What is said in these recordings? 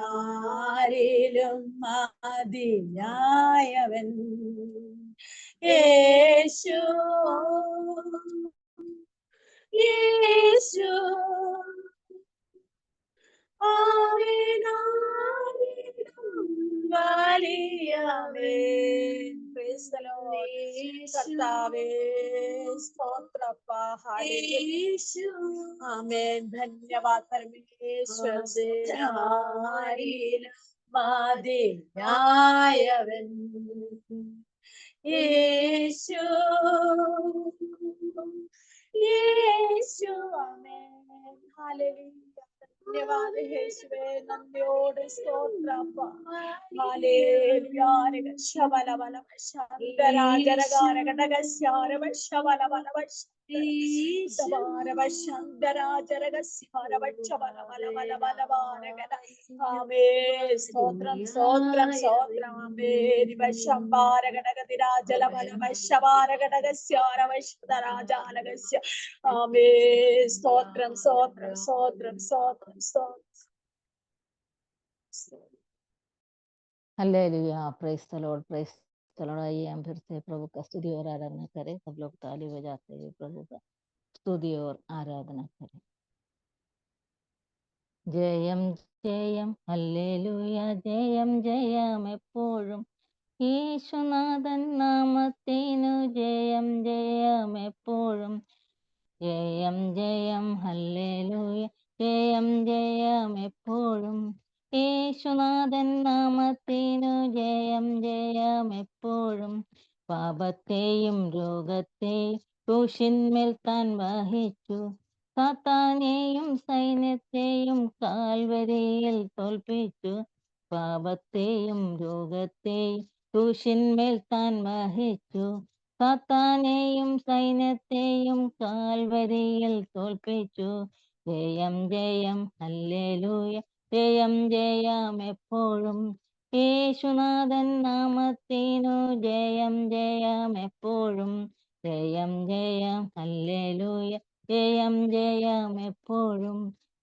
ആരിലും മതിയായവൻ യേശു യേശു ആമേൻ. ധന്യവാദ പരമേശ്വരൻ മതിയായവൻ യേശു യേശു. ആമേൻ. ഹല്ലേലൂയ. ധന്യവാദ യേശുവേ, നന്ദിയോട് സ്തോത്രം. ഹല്ലേലൂയ. സ്തോത്രം സ്തോത്രം സ്തോത്രം. സ്തോത്രം സ്തോത്രം സ്തോത്രം സ്തോത്രം സ്തോത്രം. Hallelujah, praise the Lord, praise the Lord. आइए हम फिर से प्रभु का स्तुति और आराधना करें। सब लोग ताली बजाते हुए प्रभु का स्तुति और आराधना करें। जयम जयम हल्लेलूया, जयम जयम എപ്പോഴും യേശുനാഥൻ നാമത്തിനു ജയം ജയം എപ്പോഴും. ജയം ജയം ഹല്ലേലൂയ, ജയം ജയം എപ്പോഴും യേശുനാഥൻ നാമത്തിനു ജയം ജയം എപ്പോഴും. പാപത്തെയും രോഗത്തെയും ക്രൂശിന്മേൽ താൻ വഹിച്ചു, സാത്താനെയും സൈന്യത്തെയും കാൽവരിയിൽ തോൽപ്പിച്ചു. പാപത്തെയും രോഗത്തെയും ക്രൂശിന്മേൽ താൻ വഹിച്ചു, സാത്താനെയും സൈന്യത്തെയും കാൽവരിയിൽ തോൽപ്പിച്ചു. ജയം ജയം ഹല്ലേലൂയ, ജയം ജയം എപ്പോഴും യേശുനാഥൻ നാമത്തിനു ജയം ജയം എപ്പോഴും. ജയം ജയം ഹല്ലേലൂയ, ജയം ജയം എപ്പോഴും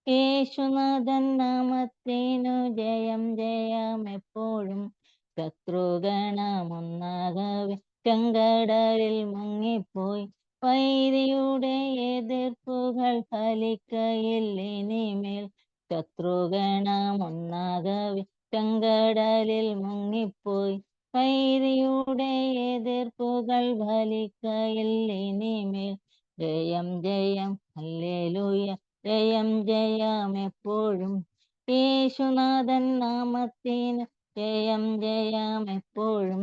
യേശുനാഥൻ നാമത്തിനു ജയം ജയം എപ്പോഴും. ശത്രുഗണമൊന്നാകവെ ചെങ്കടലിൽ മുങ്ങിപ്പോയി, വൈരിയുടെ എതിർപ്പുകൾ ഫലിക്കയില്ലിനിമേൽ. ശത്രുഗണമൊന്നാകവെ ചെങ്കടലിൽ മുങ്ങിപ്പോയി, വൈരിയുടെ എതിർപ്പുകൾ ഫലിക്കയില്ലിനിമേൽ. ജയം ജയം ഹല്ലേലൂയ, ജയം ജയം എപ്പോഴും യേശുനാഥൻ നാമത്തിനു ജയം ജയം എപ്പോഴും.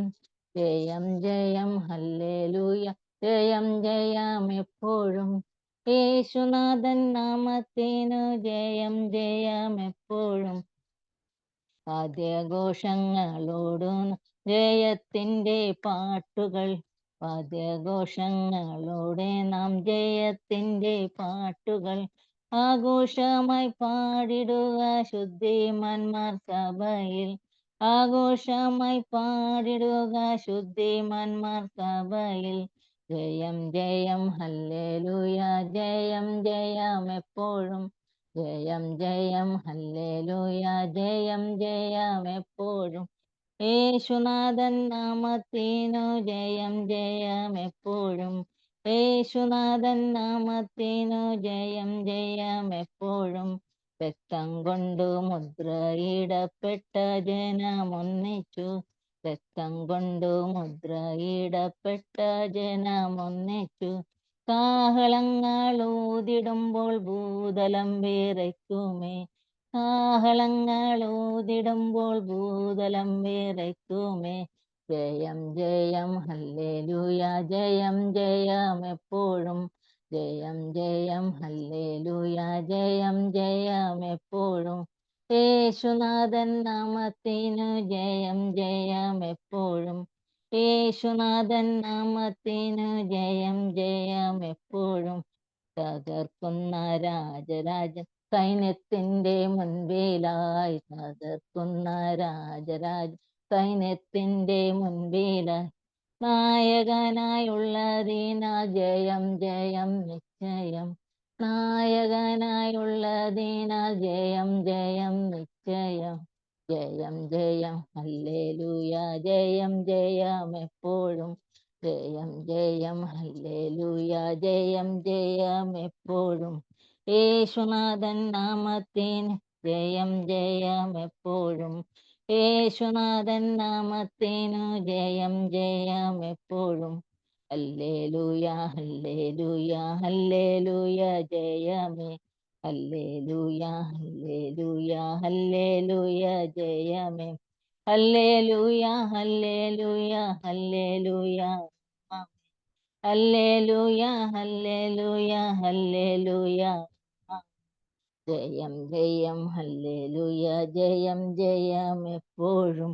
ജയം ജയം ഹല്ലേലൂയ, ജയം ജയം എപ്പോഴും യേശുനാഥൻ നാമത്തിനു ജയം ജയം എപ്പോഴും. വാദ്യഘോഷങ്ങളോടും ജയത്തിൻ്റെ പാട്ടുകൾ, വാദ്യഘോഷങ്ങളോടെ നാം ജയത്തിൻ്റെ പാട്ടുകൾ ആഘോഷമായി പാടിടുക ശുദ്ധിമാന്മാർ സഭയിൽ. ആഘോഷമായി പാടിടുക ശുദ്ധിമാന്മാർ സഭയിൽ. ജയം ജയം ഹല്ലേലൂയ, ജയം ജയം എപ്പോഴും. ജയം ജയം ഹല്ലേലൂയ, ജയം ജയം എപ്പോഴും യേശുനാഥൻ നാമത്തിനു ജയം ജയം എപ്പോഴും. യേശുനാഥൻ നാമത്തിനു ജയം ജയം എപ്പോഴും. രക്തം കൊണ്ടു മുദ്രയിടപ്പെട്ട ജനമൊന്നിച്ചു, രക്തം കൊണ്ടു മുദ്രയിടപ്പെട്ട ജനമൊന്നിച്ചു. കാഹളങ്ങൾ ഊതിടുമ്പോൾ ഭൂതലം വിറയ്ക്കുമേ, കാഹളങ്ങൾ ഊതിടുമ്പോൾ ഭൂതലം വിറയ്ക്കുമേ. ജയം ജയം ഹല്ലേലൂയ, ജയം ജയം എപ്പോഴും. ജയം ജയം ഹല്ലേലൂയ, ജയം ജയം എപ്പോഴും യേശുനാഥൻ നാമത്തിനു ജയം ജയം എപ്പോഴും. യേശുനാഥൻ നാമത്തിനു ജയം ജയം എപ്പോഴും. തകർക്കുന്ന രാജരാജൻ സൈന്യത്തിൻ്റെ മുൻപിലായി, തകർക്കുന്ന രാജരാജൻ സൈന്യത്തിൻ്റെ മുൻപിലായി. നായകനായുള്ളതിനാൽ ജയം ജയം നിശ്ചയം, നായകനായുള്ളതിനാൽ അതിനാൽ ജയം ജയം നിശ്ചയം. ജയം ജയം ഹല്ലേലൂയ, ജയം ജയം എപ്പോഴും. ജയം ജയം ഹല്ലേലൂയ, ജയം ജയം എപ്പോഴും. യേശുനാഥൻ നാമത്തിന് ജയം ജയം എപ്പോഴും. യേശുനാഥൻ നാമത്തിനു ജയം ജയം എപ്പോഴും. ഹല്ലേലൂയ ഹല്ലേലൂയ ഹല്ലേലൂയ ജയമേ. ഹല്ലേലൂയ ഹല്ലേലൂയ ഹല്ലേലൂയ ജയമേ. Hallelujah hallelujah hallelujah hallelujah hallelujah hallelujah. ജയം ജയം ഹല്ലേലൂയ, ജയം ജയം എപ്പോഴും.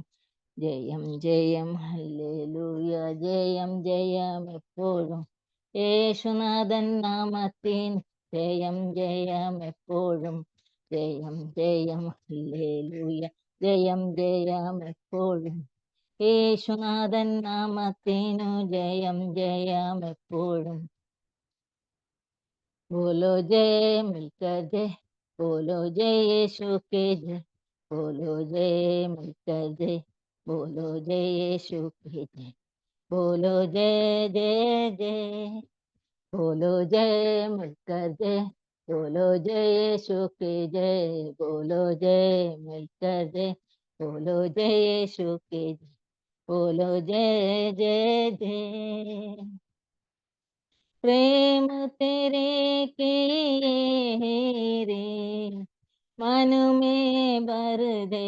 ജയം ജയം ഹല്ലേലൂയ, ജയം ജയം എപ്പോഴും. യേശുനാഥൻ നാമത്തിൻ ജയം ജയം എപ്പോഴും. ജയം ജയം ഹല്ലേലൂയ, ജയം ജയം എപ്പോഴും. യേശുനാഥൻ നാമത്തിനു ജയം ജയം എപ്പോഴും. बोलो जय मिलकर जय, बोलो जय यीशु के जय, बोलो जय मिलकर जय, बोलो जय यीशु के जय, बोलो जय जय जय, बोलो जय मिलकर जय, बोलो जय यीशु के जय, बोलो जय मिलकर जय, बोलो जय यीशु के जय, बोलो जय जय जय। प्रेम तेरे के रे मन में भर दे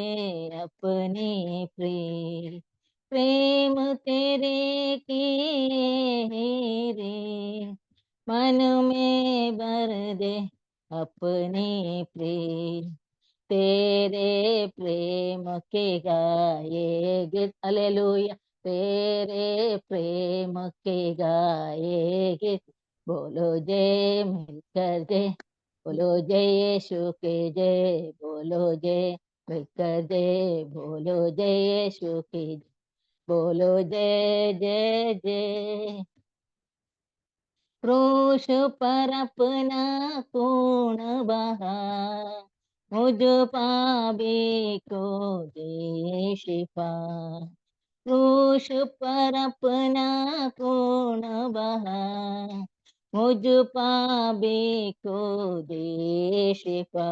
अपनी प्रेम। प्रेम तेरे के रे मन में भर दे अपनी प्रेम। तेरे प्रेम के गाए गीत हालेलुया, तेरे प्रेम के गाए गीत। बोलो जय मिलकर जय, बोलो जय यीशु के जय, बोलो जय मिलकर जय, बोलो जय यीशु के जय, बोलो जय जय जय। क्रूस पर अपना खून बहा, मुझ पापी को दे शिफा। क्रूस पर अपना खून बहा, मुझ पापी को दे शिफा।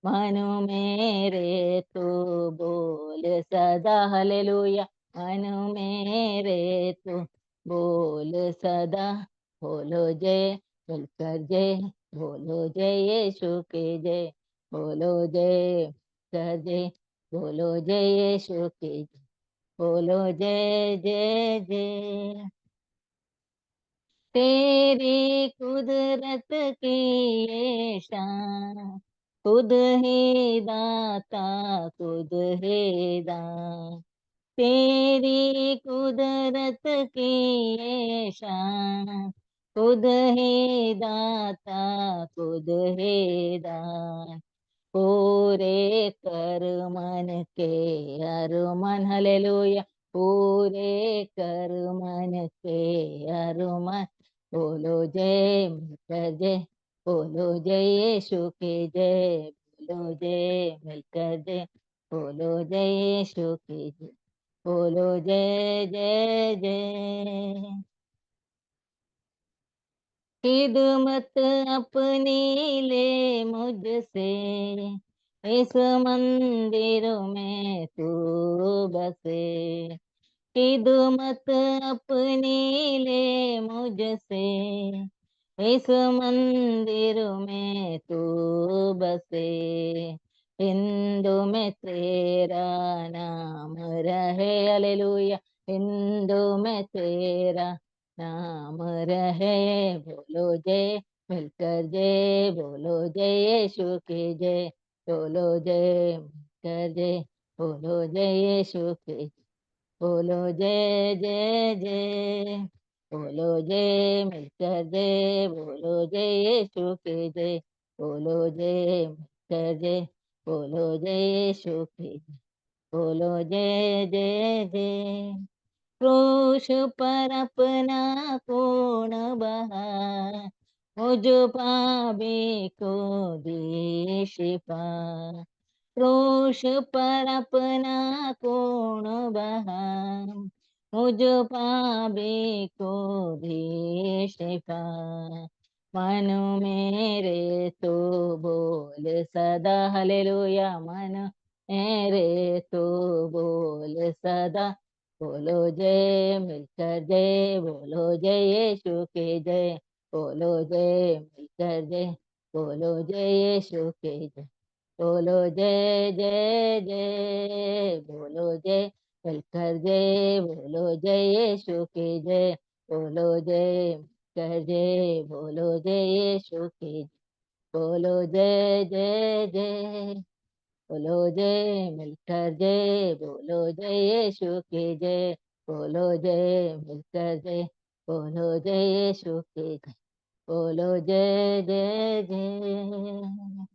मनु मेरे तू बोल सदा हालेलुया, मनु मेरे तू बोल सदा। बोलो जय मिलकर जय, बोलो जय यीशु के जय, बोलो जय मिलकर जय, बोलो जय यीशु के जय, बोलो जय जय जय। तेरी कुदरत की ये शान, खुद ही दाता खुद ही दान। तेरी कुदरत की ये शान, खुद ही दाता खुद ही दान। पूरे कर मन के अरमान हालेलुया, पूरे कर मन के अरमान। बोलो जय मिलकर जय, बोलो जय यीशु के जय, बोलो जय मिलकर जय, बोलो जय यीशु के जय, बोलो जय जय जय। खिदमत अपनी ले मुझसे, इस मंदिर में तू बसे। खिदमत अपनी ले मुझसे, इस मंदिर में तू बसे। हिंदू में तेरा नाम रहे हालेलुया, हिंदू में तेरा नाम रहे। बोलो जय मिलकर जय, बोलो जय यीशु के जय, बोलो जय मिलकर जय, बोलो जय यीशु के जय, बोलो जय जय जय। बोलो जय मिलकर जय, बोलो जय यीशु के जय, बोलो जय मिलकर जय, बोलो जय यीशु के जय, बोलो जय जय जय। क्रूस पर अपना खून बहा, मुझ पापी को दे शिफा। क्रूस पर अपना कौन बहा, मुझ पापी को दी शिफा। मन मेरे तो बोल सदा हालेलुया, मन मेरे तो बोल सदा, बोलो जय मिलकर जय, बोलो जय यीशु के जय, बोलो जय मिलकर जय, बोलो जय यीशु के जय, बोलो जय जय जय, बोलो जय मिलकर जय, बोलो जय यीशु के जय, बोलो जय मिलकर जय, बोलो जय यीशु के जय, बोलो जय जय जय, बोलो जय मिलकर जय, बोलो जय यीशु के जय, बोलो जय मिलकर जय, बोलो जय यीशु के जय, बोलो जय जय जय।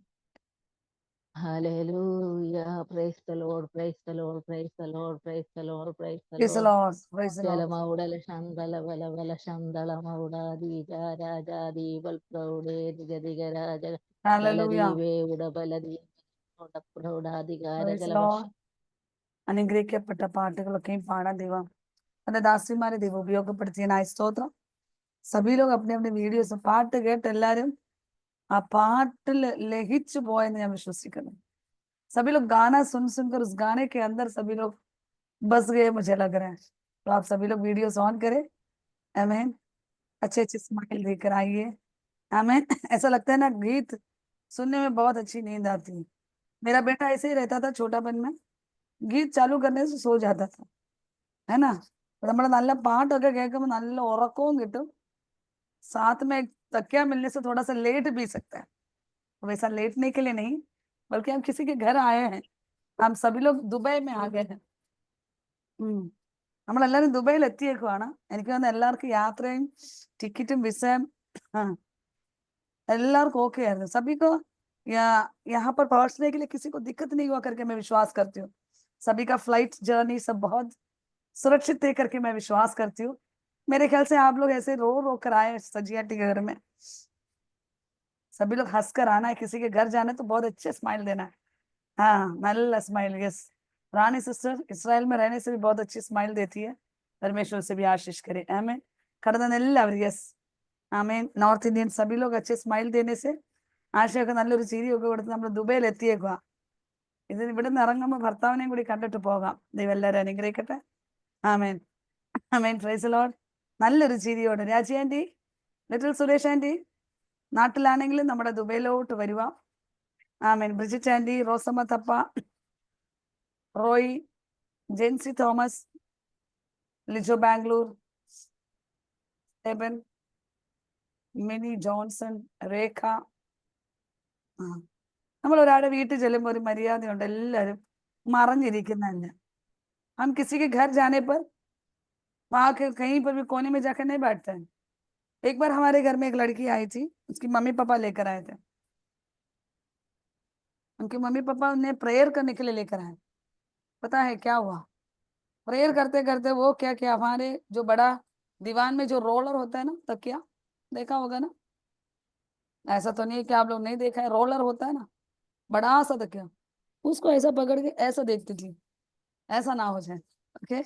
Hallelujah. Praise the Lord, praise the Lord, praise the Lord, praise the Lord, praise the Praise the Lord. Lord. Praise the Lord. ജലമൗടല ശന്തല ബലബല ശന്തള മൗടാദീജ രാജാദീ ബൽപ്രൗഢേ ദിഗദിഗരാജ Hallelujah. ബലദീവേ ഉടബലദീ പ്രൗഢാധികാര Praise the ജലവശ. Lord. അനുഗ്രഹിക്കപ്പെട്ട പാട്ടുകളൊക്കെയും പാടാൻ ദൈവം തന്റെ ദാസിമാരെ ദൈവം ഉപയോഗപ്പെടുത്തിയതിനായ സ്തോത്രം. സഭി ലോग अपने अपने വീഡിയോസ് പാട്ട് കേട്ട് എല്ലാരും ആ പാട്ടിൽ ലഹിച്ചു പോയെന്ന് ഞാൻ വിശ്വസിക്കുന്നു. सभी लोग गाना सुन सुनकर उस गाने के अंदर सभी लोग बस गए, मुझे लग रहा है. तो आप सभी लोग वीडियोस ऑन करें. आमीन. अच्छे अच्छे स्माइल देकर आइए. आमीन. ऐसा लगता है ना, गीत सुनने में बहुत अच्छी नींद आती है. मेरा बेटा ऐसे ही रहता था छोटापन में, गीत चालू करने से सो जाता था, है ना. നമ്മുടെ നല്ല പാട്ടൊക്കെ കേൾക്കുമ്പോൾ നല്ല ഉറക്കവും കിട്ടും. साथ में एक तकिया मिलने से थोड़ा सा लेट भी सकता है. वैसा लेटने के लिए नहीं, बल्कि हम किसी के घर आए हैं. हम सभी लोग दुबई में आ गए हैं. നമ്മളെല്ലാരും ദുബൈയിൽ എത്തിയേക്കുവാണ്. എനിക്ക് തോന്നുന്നു എല്ലാവർക്കും യാത്രയും ടിക്കറ്റും വിസയും എല്ലാവർക്കും ओके आയിരുന്നു. सभी को यहाँ पर पहुंचने के लिए किसी को दिक्कत नहीं हुआ करके मैं विश्वास करती हूँ. सभी का फ्लाइट जर्नी सब बहुत सुरक्षित थे करके मैं विश्वास करती हूँ. मेरे ख्याल से आप लोग ऐसे रो रो कर आए सजिया के घर में. सभी लोग हंसकर आना है. किसी के घर जाना है तो बहुत अच्छे स्माइल देना है. हाँ, നല്ല स्माइल. यस, रानी सिस्टर इसराइल में रहने से भी बहुत अच्छी स्माइल देती है. परमेश्वर से भी आशीष करे. आमीन. കടന്ന എല്ലാവരും യെസ് ആമേൻ. നോർത്ത് ഇന്ത്യൻ സഭി ലോग अच्छे സ്മൈൽ देने से ആശയൊക്കെ നല്ലൊരു ചിരിയൊക്കെ കൊടുത്ത് നമ്മൾ ദുബൈയിൽ എത്തിയേക്കുക. ഇതിന് ഇവിടെ നിന്ന് ഇറങ്ങുമ്പോൾ ഭർത്താവിനെയും കൂടി കണ്ടിട്ട് പോകാം. ദൈവം എല്ലാവരും അനുഗ്രഹിക്കട്ടെ. ആമേൻ. ആമേൻ. Praise lord. നല്ലൊരു ചിരിയോടെ Raji aunty, little Suresh aunty നാട്ടിലാണെങ്കിലും നമ്മുടെ ദുബൈയിലോട്ട് വരുക. Amen. Bridget aunty, Rosamma Thappa, Roy, Jency Thomas, Lijo Bangalore, Eban, Mini Johnson, Rekha. നമ്മൾ ഒരാളുടെ വീട്ടിൽ ചെല്ലുമ്പോൾ ഒരു മര്യാദയുണ്ട്. എല്ലാവരും മറഞ്ഞിരിക്കുന്നതല്ല. हम किसी के घर जाने पर वहां के कहीं पर भी कोने में जाकर नहीं बैठते हैं. एक बार हमारे घर में एक लड़की आई थी, उसकी मम्मी पापा लेकर आए थे. उनके मम्मी पापा उन्हें प्रेयर करने के लिए लेकर आए. पता है क्या हुआ? प्रेयर करते करते वो क्या क्या हमारे जो बड़ा दीवान में जो रोलर होता है ना, तकिया देखा होगा ना. ऐसा तो नहीं है कि आप लोग नहीं देखा है. रोलर होता है ना, बड़ा सा तकिया, उसको ऐसा पकड़ के ऐसा देखती थी. ऐसा ना हो जाए. ओके,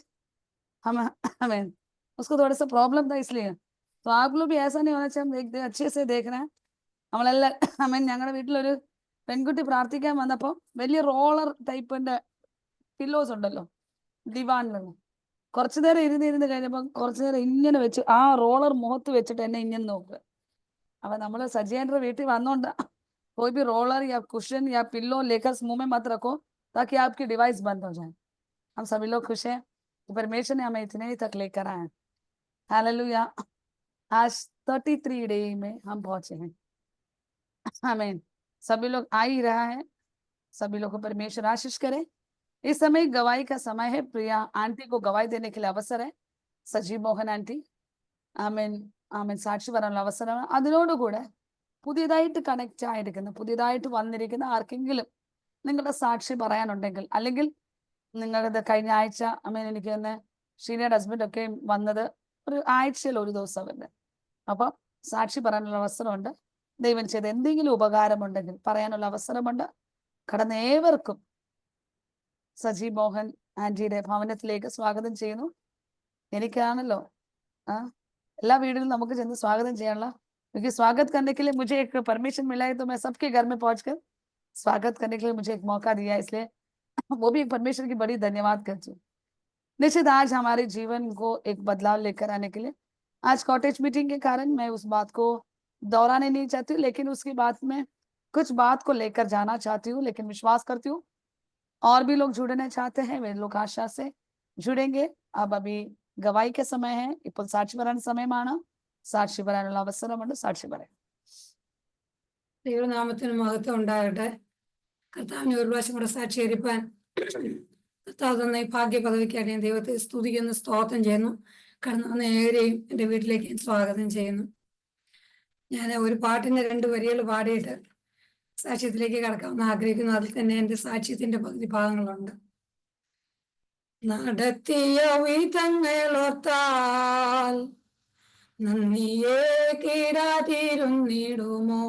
हमें उसको थोड़ा सा प्रॉब्लम था इसलिए. तो आप लोग भी ऐसा नहीं होना चाहिए. हम देखते अच्छे से देख रहे हैं. നമ്മളെല്ലാം അമ്മൻ ഞങ്ങളുടെ വീട്ടിലൊരു പെൺകുട്ടി പ്രാർത്ഥിക്കാൻ വന്നപ്പോൾ വലിയ റോളർ ടൈപ്പിന്റെ പില്ലോസ് ഉണ്ടല്ലോ ദിവാനിലുള്ള. കുറച്ചു നേരം ഇരുന്ന് കഴിഞ്ഞപ്പോൾ കുറച്ചു നേരം ഇങ്ങനെ വെച്ച് ആ റോളർ മുഖത്ത് വെച്ചിട്ട് എന്നെ ഇങ്ങനെ നോക്കുക. अब നമ്മൾ സജിയേന്ദ്ര വീട്ടിൽ വന്നോണ്ട് कोई भी रोलर या कुशन या पिल्लो लेकर मुंह में मत रखो ताकि आपकी डिवाइस बंद हो जाए. हम सभी लोग खुश हैं कि परमेश्वर ने हमें इतने ही तक लेकर आए. हालेलुया. आज 33 डे में हम पहुंचे हैं. आमीन. सभी लोग आ ही रहा है. सभी लोग को परमेश्वर आशीष करे. इस समय गवाही का समय है. प्रिया आंटी को गवाही देने के लिए अवसर है. സജി മോഹൻ ആന്റി ആമേൻ ആമേൻ സാക്ഷി പറയാനുള്ള അവസരമാണ്. അതിനോടുകൂടെ പുതിയതായിട്ട് കണക്റ്റ് ആയിരിക്കുന്ന പുതിയതായിട്ട് വന്നിരിക്കുന്ന ആർക്കെങ്കിലും നിങ്ങളുടെ സാക്ഷി പറയാനുണ്ടെങ്കിൽ, അല്ലെങ്കിൽ നിങ്ങളുടെ കഴിഞ്ഞ ആഴ്ച ആമേൻ എനിക്ക് തന്നെ ഷീനയുടെ ഹസ്ബൻഡൊക്കെ വന്നത് ഒരു ആഴ്ചയിൽ ഒരു ദിവസം വരുന്നത്. അപ്പം സാക്ഷി പറയാനുള്ള അവസരമുണ്ട്. ദൈവം ചെയ്ത എന്തെങ്കിലും ഉപകാരമുണ്ടെങ്കിൽ പറയാനുള്ള അവസരമുണ്ട്. കടന്ന ഏവർക്കും സജി മോഹൻ ആന്റിയുടെ ഭവനത്തിലേക്ക് സ്വാഗതം ചെയ്യുന്നു. എനിക്കാണല്ലോ എല്ലാ വീടുകളിലും നമുക്ക് ചെന്ന് സ്വാഗതം ചെയ്യാനുള്ള, क्योंकि स्वागत करने के लिए मुझे एक परमिशन मिला है, तो मैं सबके घर में पहुंचकर स्वागत करने के लिए मुझे एक मौका दिया, इसलिए वो भी परमेश्वर की बड़ी धन्यवाद करती हूँ। निश्चित आज हमारे जीवन को एक बदलाव लेकर आने के लिए आज कॉटेज मीटिंग के कारण मैं उस बात को दोहराने नहीं चाहती हूँ, लेकिन उसकी बात में कुछ बात को लेकर जाना चाहती हूँ। लेकिन विश्वास करती हूँ और भी लोग जुड़ना चाहते हैं, वे लोग आशा से जुड़ेंगे. अब अभी गवाही के समय है, ഇപ്പോൾ സാക്ഷി പറയാൻ സമയമാണ്. സാക്ഷി പറയാനുള്ള അവസരമുണ്ട്. സാക്ഷി പറയാം. ദൈവനാമത്തിന് മഹത്വം ഉണ്ടാകട്ടെ. കർത്താവിനെ ഒരു പ്രാവശ്യം കൂടെ സാക്ഷീകരിപ്പാൻ കർത്താവ് തന്ന ഈ ഭാഗ്യ പദവിക്കാണ് ഞാൻ ദൈവത്തെ സ്തുതിക്കുന്നു, സ്തോത്രം ചെയ്യുന്നു. കടന്നു വന്ന ഏവരെയും എൻ്റെ വീട്ടിലേക്ക് ഞാൻ സ്വാഗതം ചെയ്യുന്നു. ഞാൻ ഒരു പാട്ടിന്റെ 2 വരികൾ പാടിയിട്ട് സാക്ഷ്യത്തിലേക്ക് കടക്കാമെന്ന് ആഗ്രഹിക്കുന്നു. അതിൽ തന്നെ എൻ്റെ സാക്ഷ്യത്തിന്റെ പകുതി ഭാഗങ്ങളുണ്ട്. നടത്തിയ വിധങ്ങളോർത്താൽ നന്ദിയെ കീഴാതിരുന്നിടുമോ?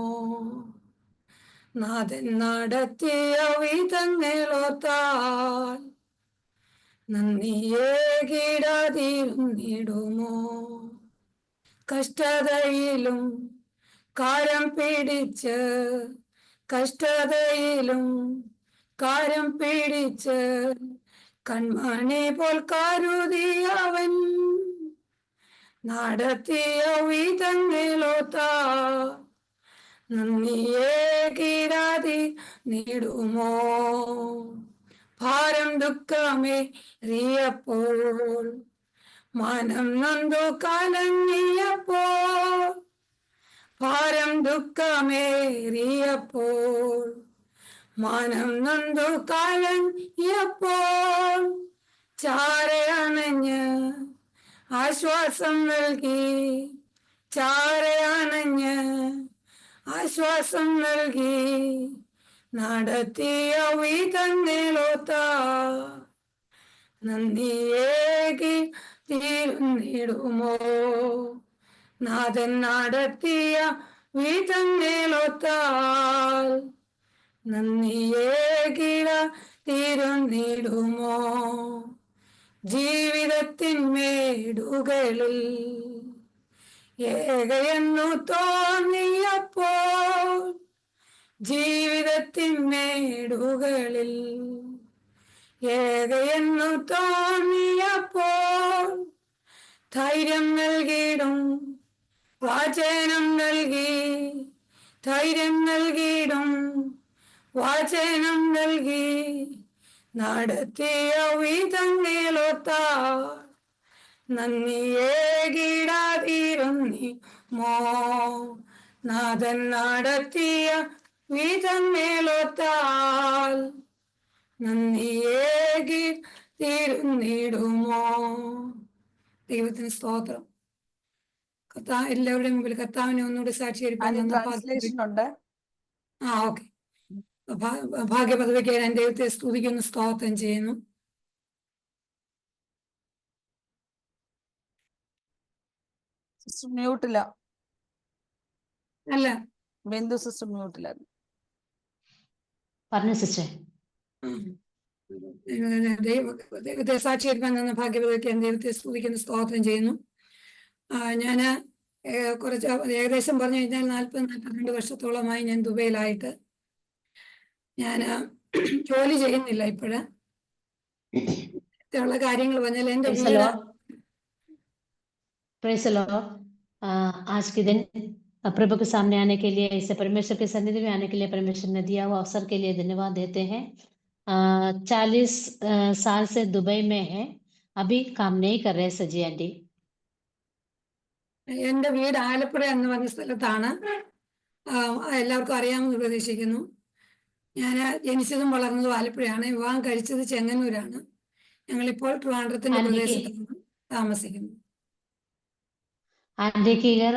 നാഥൻ നടത്തിയ വിധങ്ങളോർത്താൽ നന്ദിയെ കീഴാതിരുന്നിടുമോ? കഷ്ടതയിലും കാരം പിടിച്ച്, കഷ്ടതയിലും കാരം പിടിച്ച് കൺമണി പോൽ കരുതിയവൻ നടത്തിയ വിധങ്ങളോർത്താ നന്ദിയെ കീഴാതിരുന്നിടുമോ? ഭാരം ദുഃഖമേറിയപ്പോൾ, മനം നൊന്തു കലങ്ങിയപ്പോൾ, ഭാരം ദുഃഖമേറിയപ്പോൾ, മനം നൊന്തു കലങ്ങിയപ്പോൾ, ചാരയണഞ്ഞ് ആശ്വാസം നൽകി, ചാരയണഞ്ഞ് ആശ്വാസം നൽകി നടത്തിയ വിധങ്ങളോർത്താ നന്ദിയേകി തീർന്നിടുമോ? നാഥൻ നടത്തിയ വിധങ്ങളോർത്താൽ നന്ദിയേകിട തീർന്നിടുമോ? ജീവിതത്തിന്മേടുകളിൽ ഏകയെന്നു തോന്നിയപ്പോൾ, ജീവിതത്തിന്മേടുകളിൽ ഏകയെന്നു തോന്നിയപ്പോൾ, ധൈര്യം നൽകിയിടും വചനം നൽകി, ധൈര്യം നൽകിയിടും വചനം നൽകി നടത്തിയ വിധങ്ങളോർത്താ നന്ദിയേകിടാതിരുന്നിമോ? നാഥൻ നടത്തിയ വിധങ്ങളോർത്താൽ നന്ദിയേകി തീർന്നിടുമോ? ദൈവത്തിന് സ്തോത്രം. എല്ലാവരുടെയും മുമ്പിൽ കർത്താവിനെ ഒന്നുകൂടി സാക്ഷീകരിക്കാൻ ട്രാൻസ്ലേഷൻ ഉണ്ട്. ഓക്കെ. ഭാഗ്യപദവിക്ക് ഞാൻ ദൈവത്തെ സ്തുതിക്കുന്നു, സ്തോത്രം ചെയ്യുന്നു. സിസ്റ്റർ മ്യൂട്ടില്ല. അല്ല, ബിന്ദു സിസ്റ്റർ മ്യൂട്ടില്ല. പറഞ്ഞു സിസ്റ്റർ. ദൈവത്തെ സാക്ഷീകരിക്കാൻ തന്ന ഭാഗ്യപദവിക്ക് ഞാൻ ദൈവത്തെ സ്തുതിക്കുന്നു, സ്തോത്രം ചെയ്യുന്നു. ഞാന് കുറച്ച് ഏകദേശം പറഞ്ഞു കഴിഞ്ഞാൽ 40-42 വർഷത്തോളമായി ഞാൻ ദുബൈയിലായിട്ട്. ഞാൻ ജോലി ചെയ്യുന്നില്ല ഇപ്പോഴ്. ഉള്ള കാര്യങ്ങൾ പറഞ്ഞാൽ എൻ്റെ വീട്. Praise the Lord. आज के दिन प्रभु के सामने आने के लिए, इसे परमेश्वर के सन्निधि में आने के लिए परमेश्वर ने दिया हुआ अवसर के लिए धन्यवाद देते हैं। 40 साल से दुबई में है, अभी काम नहीं कर रहे सजी आंटी। എൻ്റെ വീട് ആലപ്പുഴ എന്ന് പറഞ്ഞ സ്ഥലത്താണ്. എല്ലാവർക്കും അറിയാമെന്ന് പ്രതീക്ഷിക്കുന്നു. ഞാൻ ജനിച്ചതും വളർന്നതും ആലപ്പുഴയാണ്. വിവാഹം കഴിച്ചത് ചെങ്ങന്നൂരാണ്. ഞങ്ങളിപ്പോൾ ട്രിവാൻഡ്രത്തിന്റെ പ്രദേശത്താണ് താമസിക്കുന്നത്. आंटी की घर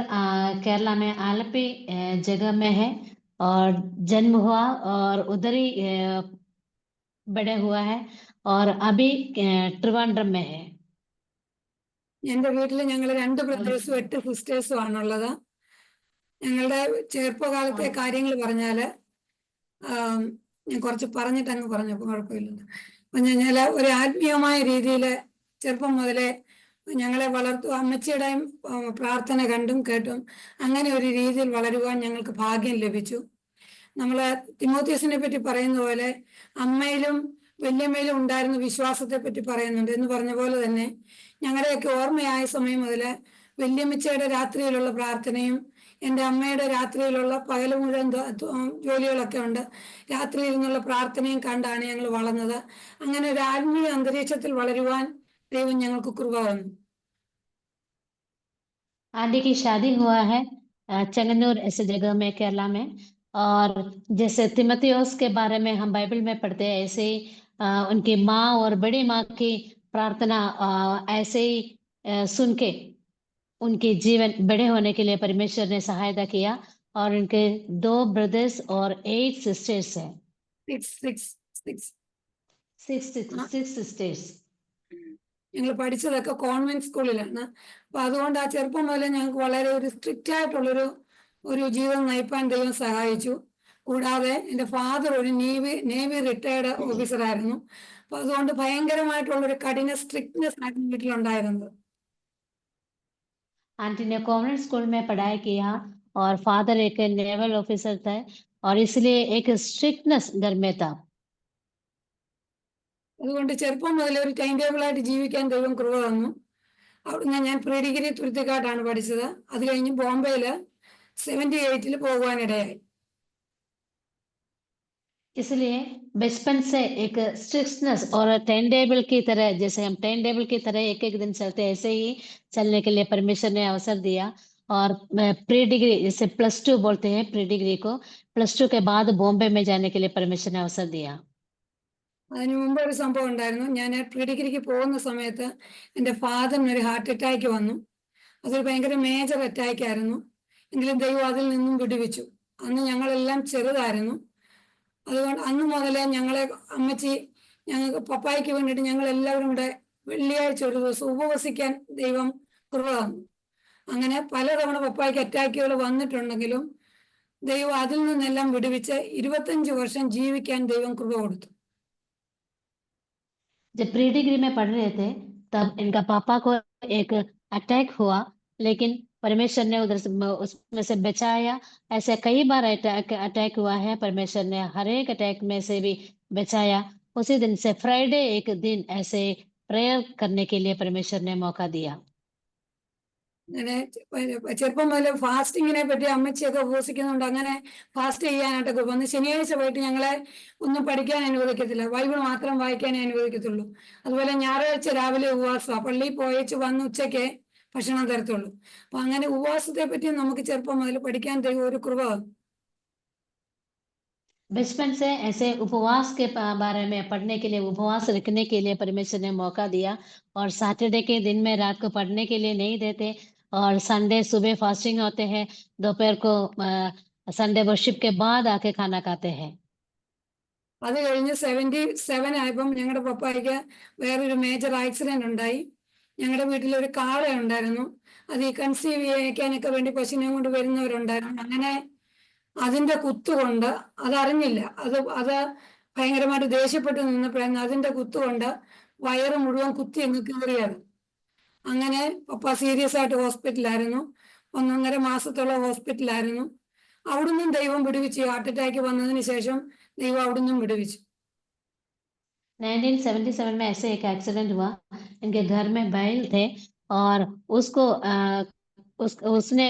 केरला में आलपी जगह में है और जन्म हुआ और उधर ही बड़े हुआ है और अभी ट्रिवांड्रम में है। എൻ്റെ വീട്ടിൽ ഞങ്ങൾ 2 ബ്രദേഴ്സും 8 സിസ്റ്റേഴ്സും ആണുള്ളത്. ഞങ്ങളുടെ ചെറുപ്പകാലത്തെ കാര്യങ്ങൾ പറഞ്ഞാല് ഞാൻ കുറച്ച് പറഞ്ഞിട്ട് അങ്ങ് പറഞ്ഞപ്പോൾ കുഴപ്പമില്ലല്ലോ. പറഞ്ഞു കഴിഞ്ഞാൽ ഒരു ആത്മീയമായ രീതിയിൽ ചെറുപ്പം മുതലേ ഞങ്ങളെ വളർത്തു. അമ്മച്ചിയുടെയും പ്രാർത്ഥന കണ്ടും കേട്ടും അങ്ങനെ ഒരു രീതിയിൽ വളരുവാൻ ഞങ്ങൾക്ക് ഭാഗ്യം ലഭിച്ചു. നമ്മൾ തിമോത്തിയോസിനെ പറ്റി പറയുന്ന പോലെ അമ്മയിലും വല്യമ്മയിലും ഉണ്ടായിരുന്ന വിശ്വാസത്തെ പറ്റി പറയുന്നുണ്ട്. എന്ന് പറഞ്ഞ പോലെ തന്നെ ഞങ്ങളുടെയൊക്കെ ഓർമ്മയായ സമയം മുതൽ വല്യമ്മച്ചയുടെ രാത്രിയിലുള്ള പ്രാർത്ഥനയും എൻ്റെ അമ്മയുടെ രാത്രിയിലുള്ള പകൽ മുഴുവൻ ജോലികളൊക്കെ ഉണ്ട്, രാത്രിയിൽ നിന്നുള്ള പ്രാർത്ഥനയും കണ്ടാണ് ഞങ്ങൾ വളർന്നത്. അങ്ങനെ ഒരു ആത്മീയ അന്തരീക്ഷത്തിൽ വളരുവാൻ ദൈവം ഞങ്ങൾക്ക് കൃപ തന്നു. आंटी की शादी हुआ है चंगनूर ऐसे जगह में केरला में। और जैसे तिमोथियोस के बारे में हम बाइबल में पढ़ते हैं, ऐसे ही उनकी माँ और बड़ी माँ की प्रार्थना ऐसे ही सुन के उनके जीवन बड़े होने के लिए परमेश्वर ने सहायता किया। और उनके 2 ब्रदर्स और 8 सिस्टर्स हैं। 6 सिस्टर्स। ഞങ്ങൾ പഠിച്ചതൊക്കെ കോൺവെന്റ് സ്കൂളിലാണ്. അപ്പൊ അതുകൊണ്ട് ആ ചെറുപ്പം മുതലേ ഞങ്ങൾക്ക് വളരെ ഒരു സ്ട്രിക്റ്റ് ആയിട്ടുള്ളൊരു ജീവിതം നയിപ്പാൻ ദൈവം സഹായിച്ചു. കൂടാതെ എൻ്റെ ഫാദർ ഒരു നേവി റിട്ടയർഡ് ഓഫീസർ ആയിരുന്നു. അപ്പൊ അതുകൊണ്ട് ഭയങ്കരമായിട്ടുള്ളൊരു കഠിന സ്ട്രിക്ട്നെസ് ആയിരുന്നു വീട്ടിലുണ്ടായിരുന്നത്. आंटी ने कॉन्वेंट स्कूल में पढ़ाई किया और फादर एक नेवल ऑफिसर थे और इसलिए एक स्ट्रिक्टनेस घर में था। അതുകൊണ്ട് ചെറുപ്പം മുതലേ ഒരു ടൈം ടേബിൾ ആയിട്ട് ജീവിക്കാൻ ദൈവം കൃപ തന്നു. അവിടുന്ന് ഞാൻ പ്രീ ഡിഗ്രി തുരുത്തിക്കാട്ടാണ് പഠിച്ചത്. അത് കഴിഞ്ഞ് ബോംബെയിൽ 78 പോകുവാനിടയായി. इसलिए बचपन से एक स्ट्रिक्टनेस और टाइम टेबल की तरह, जैसे हम टाइम टेबल की तरह एक एक दिन चलते, ऐसे ही चलने के लिए परमेश्वर ने अवसर दिया। और प्री डिग्री, जैसे +2 बोलते हैं प्री डिग्री को, +2 के बाद बॉम्बे में जाने के लिए परमेश्वर ने अवसर दिया। അതിന് മുമ്പ് ഒരു സംഭവം ഉണ്ടായിരുന്നു. ഞാൻ പ്രീ ഡിഗ്രിക്ക് പോകുന്ന സമയത്ത് എൻ്റെ ഫാദറിന് ഒരു ഹാർട്ട് അറ്റാക്ക് വന്നു. അതൊരു ഭയങ്കര മേജർ അറ്റാക്ക് ആയിരുന്നു. എങ്കിലും ദൈവം അതിൽ നിന്നും വിടുവിച്ചു. അന്ന് ഞങ്ങളെല്ലാം ചെറുതായിരുന്നു. അതുകൊണ്ട് അന്ന് മുതലേ ഞങ്ങളെ അമ്മച്ചി ഞങ്ങൾക്ക് പപ്പായ്ക്ക് വേണ്ടിയിട്ട് ഞങ്ങൾ എല്ലാവരും കൂടെ വെള്ളിയാഴ്ച ഒരു ദിവസം ഉപവസിക്കാൻ ദൈവം കൃപ തന്നു. അങ്ങനെ പലതവണ പപ്പായ്ക്ക് അറ്റാക്കുകൾ വന്നിട്ടുണ്ടെങ്കിലും ദൈവം അതിൽ നിന്നെല്ലാം വിടുവിച്ച് 25 വർഷം ജീവിക്കാൻ ദൈവം കൃപ കൊടുത്തു. जब प्री डिग्री में पढ़ रहे थे तब इनका पापा को एक अटैक हुआ, लेकिन परमेश्वर ने उधर से उसमें से बचाया। ऐसे कई बार अटैक हुआ है, परमेश्वर ने हर एक अटैक में से भी बचाया। उसी दिन से फ्राइडे एक दिन ऐसे प्रेयर करने के लिए परमेश्वर ने मौका दिया। അങ്ങനെ ചെറുപ്പം മുതലേ ഫാസ്റ്റിങ്ങിനെ പറ്റി അമ്മച്ചിയൊക്കെ ഉപവസിക്കുന്നുണ്ട്. അങ്ങനെ ഫാസ്റ്റ് ചെയ്യാനായിട്ടൊക്കെ വന്ന് ശനിയാഴ്ച പോയിട്ട് ഞങ്ങളെ ഒന്നും പഠിക്കാൻ അനുവദിക്കത്തില്ല, ബൈബിൾ മാത്രം വായിക്കാനേ അനുവദിക്കത്തുള്ളൂ. അതുപോലെ ഞായറാഴ്ച രാവിലെ ഉപവാസമാണ്, പള്ളിയിൽ പോയേച്ച് വന്ന് ഉച്ചയ്ക്ക് ഭക്ഷണം തരത്തുള്ളൂ. അപ്പൊ അങ്ങനെ ഉപവാസത്തെ പറ്റി നമുക്ക് ചെറുപ്പം മുതൽ പഠിക്കാൻ ദൈവം ഒരു കൃപ. बचपन से ऐसे उपवास के बारे में पढ़ने के लिए, उपवास रखने के लिए परमेश्वर ने मौका दिया। और सैटरडे के दिन में रात को पढ़ने के लिए नहीं देते, और संडे सुबह फास्टिंग होते हैं, दोपहर को संडे वर्शिप के बाद आके खाना खाते हैं। അത് കഴിഞ്ഞ് 77 ആയപ്പം ഞങ്ങളുടെ പപ്പായ്ക്ക് വേറൊരു മേജർ ആക്സിഡന്റ് ഉണ്ടായി. ഞങ്ങളുടെ വീട്ടിലൊരു കാള ഉണ്ടായിരുന്നു. അത് ഈ കൺസീവ് ചെയ്യിക്കാനൊക്കെ വേണ്ടി പശുവിനെ കൊണ്ട് വരുന്നവരുണ്ടായിരുന്നു. അങ്ങനെ അതിന്റെ കുത്തുകൊണ്ട്, അതറിഞ്ഞില്ല, അത് ഭയങ്കരമായിട്ട് ദേഷ്യപ്പെട്ട് നിന്നപ്പോഴായിരുന്നു അതിന്റെ കുത്തുകൊണ്ട് വയറ് മുഴുവൻ കുത്തി അങ്ങ് കീറിയത്. അങ്ങനെ പപ്പ സീരിയസ് ആയിട്ട് ഹോസ്പിറ്റലായിരുന്നു. 1.5 മാസത്തോളം ഹോസ്പിറ്റലായിരുന്നു. അവിടുന്നും ദൈവം വിടുവിച്ചു. ഹാർട്ട് അറ്റാക്ക് വന്നതിന് ശേഷം ദൈവം അവിടുന്നും വിടുവിച്ചു. 1977 में ऐसे एक एक्सीडेंट हुआ। इनके घर में बैल थे और उसको उसने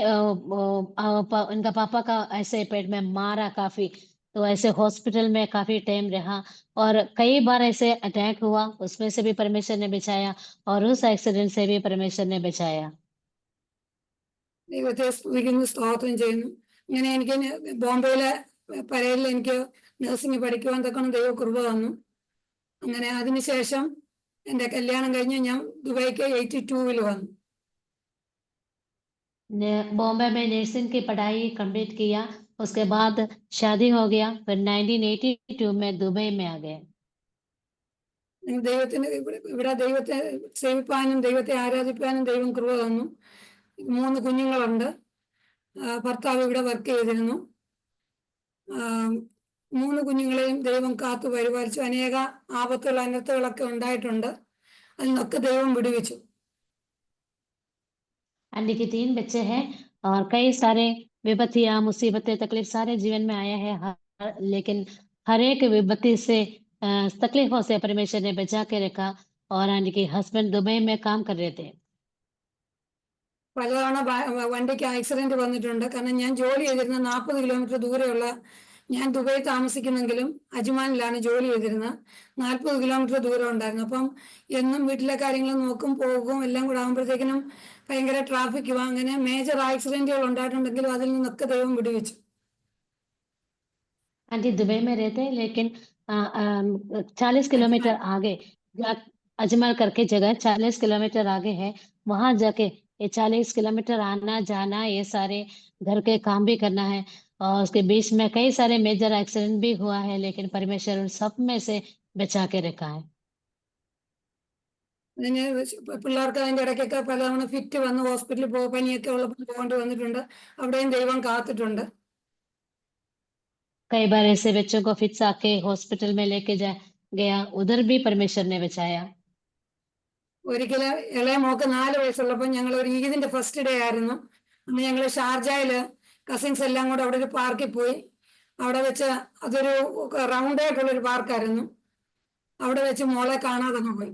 इनका पापा का ऐसे पेट में मारा काफी, तो ऐसे हॉस्पिटल में काफी टाइम रहा और कई बार ऐसे अटैक हुआ, उसमें से भी परमेश्वर ने बचाया और उस एक्सीडेंट से भी परमेश्वर ने बचाया। ദൈവത്തെ സ്തുതിക്കുന്നു, സ്തോത്രം ചെയ്യുന്നു. ഇങ്ങനെ എനിക്ക് ബോംബെയിലെ പരേലിൽ എനിക്ക് നഴ്സിംഗ് പഠിക്കുവാൻ തക്കണം ദൈവ കൃപ തന്നു. അങ്ങനെ അതിനുശേഷം എൻ്റെ കല്യാണം കഴിഞ്ഞ് ഞാൻ ദുബൈക്ക് 82 വന്നു. बॉम्बे में नर्सिंग की पढ़ाई कंप्लीट किया, उसके बाद शादी हो गया, फिर 1982 में दुबई में आ गए। ദൈവത്തിന് ഇവിടെ ദൈവത്തെ സേവിപ്പാനും ദൈവത്തെ ആരാധിപ്പാനും ദൈവം കൃപ തന്നു. 3 കുഞ്ഞുങ്ങളുണ്ട്. ഭർത്താവ് ഇവിടെ വർക്ക് ചെയ്തിരുന്നു. 3 കുഞ്ഞുങ്ങളെയും ദൈവം കാത്തു പരിപാലിച്ചു. അനേക ആപത്തുകൾ അനർത്ഥങ്ങളൊക്കെ ഉണ്ടായിട്ടുണ്ട്. അതിൽ നിന്നൊക്കെ ദൈവം വിടുവിച്ചു. आंटी के 3 बच्चे हैं और कई सारे विपत्तियां, मुसीबतें, तकलीफ सारे जीवन में आया है। लेकिन हर एक विपत्ति से तकलीफों से परमेश्वर ने बचा के रखा। और आंटी के हस्बैंड दुबई में काम कर रहे थे। പലതവണ വണ്ടിക്ക് ആക്സിഡന്റ് വന്നിട്ടുണ്ട്. കാരണം ഞാൻ ജോലി ചെയ്തിരുന്ന 40 കിലോമീറ്റർ ദൂരെയുള്ള, ഞാൻ ദുബൈ താമസിക്കുന്നെങ്കിലും അജ്മാനിലാണ് ജോലി ചെയ്തിരുന്നത്. 40 കിലോമീറ്റർ ദൂരം ഉണ്ടായിരുന്നു. അപ്പം എന്നും വീട്ടിലെ കാര്യങ്ങൾ നോക്കും പോകും എല്ലാം കൂടെ ആകുമ്പോഴത്തേക്കിനും ഭയങ്കര ട്രാഫിക്കും. അങ്ങനെ മേജർ ആക്സിഡന്റുകൾ ഉണ്ടായിട്ടുണ്ടെങ്കിലും അതിൽ നിന്നൊക്കെ ദൈവം വിടുവിച്ചു. आंटी दुबई में रहते हैं, लेकिन 40 किलोमीटर आगे अजमल करके जगह 40 किलोमीटर आगे है। वहां जाके ये 40 किलोमीटर आना जाना, ये सारे घर के काम भी करना है। और उसके बीच में कई सारे मेजर एक्सीडेंट भी हुआ है, लेकिन परमेश्वर उन सब में से बचा के रखा है। അതിന് പിള്ളേർക്ക് അതിൻ്റെ ഇടയ്ക്കൊക്കെ പലതവണ ഫിറ്റ് വന്ന് ഹോസ്പിറ്റലിൽ പനിയൊക്കെ ഉള്ളപ്പോൾ പോകേണ്ടി വന്നിട്ടുണ്ട്. അവിടെയും ദൈവം കാത്തിട്ടുണ്ട്. कई बार ऐसे बच्चों को फिट्स आके हॉस्पिटल में लेके गया, उधर भी परमेश्वर ने बचाया। ഒരിക്കല് ഇളയ മോക്ക് 4 വയസ്സുള്ളപ്പോൾ ഞങ്ങൾ ഒരു ഈദിന്റെ ഫസ്റ്റ് ഡേ ആയിരുന്നു. അന്ന് ഞങ്ങൾ ഷാർജയില് കസിൻസ് എല്ലാം കൂടെ അവിടെ ഒരു പാർക്കിൽ പോയി. അവിടെ വെച്ച് അതൊരു റൗണ്ട് ആയിട്ടുള്ളൊരു പാർക്കായിരുന്നു. അവിടെ വെച്ച് മോളെ കാണാതെ പോയി.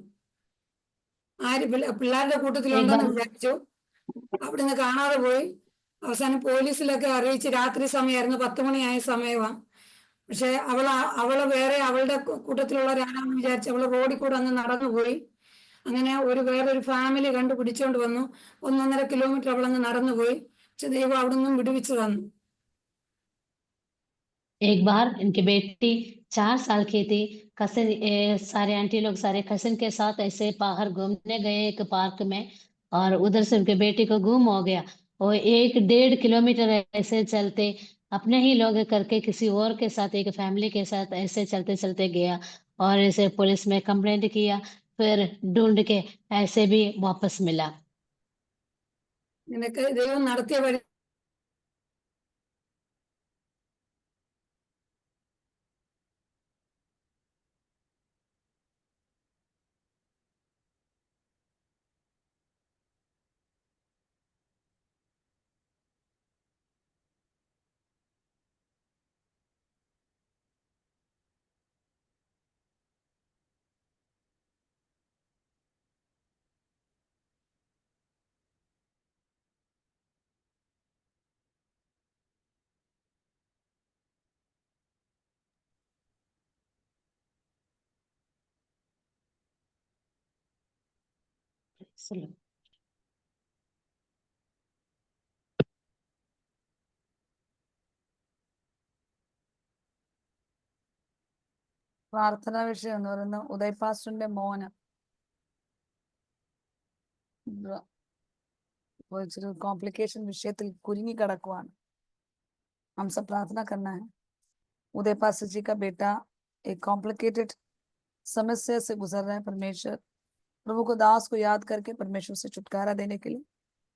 പിള്ളേരുടെ കൂട്ടത്തിലുണ്ടെന്ന് വിചാരിച്ചു. അവിടുന്ന് കാണാതെ പോയി. അവസാനം പോലീസിലൊക്കെ അറിയിച്ച് രാത്രി സമയമായിരുന്നു, 10 മണിയായ സമയമാണ്. പക്ഷെ അവള് വേറെ അവളുടെ കൂട്ടത്തിലുള്ള ഒരാളാണെന്ന് വിചാരിച്ച് അവള് റോഡിൽ കൂടെ അങ്ങ് നടന്നുപോയി. അങ്ങനെ വേറൊരു ഫാമിലി കണ്ടു പിടിച്ചോണ്ട് വന്നു. 1.5 കിലോമീറ്റർ അവളങ്ങ് നടന്നുപോയി. പക്ഷെ ദൈവം അവിടെ നിന്നും വിടുവിച്ചു തന്നു. एक बार इनकी बेटी 4 साल की थी। कसिन सारे आंटी लोग सारे कसिन के साथ ऐसे बाहर घूमने गए एक पार्क में, और उधर से उनके बेटी को गुम हो गया। और 1-1.5 किलोमीटर ऐसे चलते अपने ही लोग करके किसी और के साथ, एक फैमिली के साथ ऐसे चलते चलते गया और ऐसे पुलिस में कंप्लेंट किया। फिर ढूंढ के ऐसे भी वापस मिला। നിനക്ക് ദൈവം നടത്തിയ വഴി പ്രാർത്ഥനാ വിഷയം എന്ന് പറയുന്നത് ഉദയ് പാസ്റ്ററിന്റെ മോന് ഇച്ചിരി കോംപ്ലിക്കേഷൻ വിഷയത്തിൽ കുരുങ്ങി കിടക്കുവാണ്. हम सब प्रार्थना करना है। उदय पास्टर जी का बेटा एक कॉम्प्लिकेटेड समस्या से गुजर रहा है। परमेश्वर प्रभु को दास को याद करके परमेश्वर से छुटकारा देने के लिए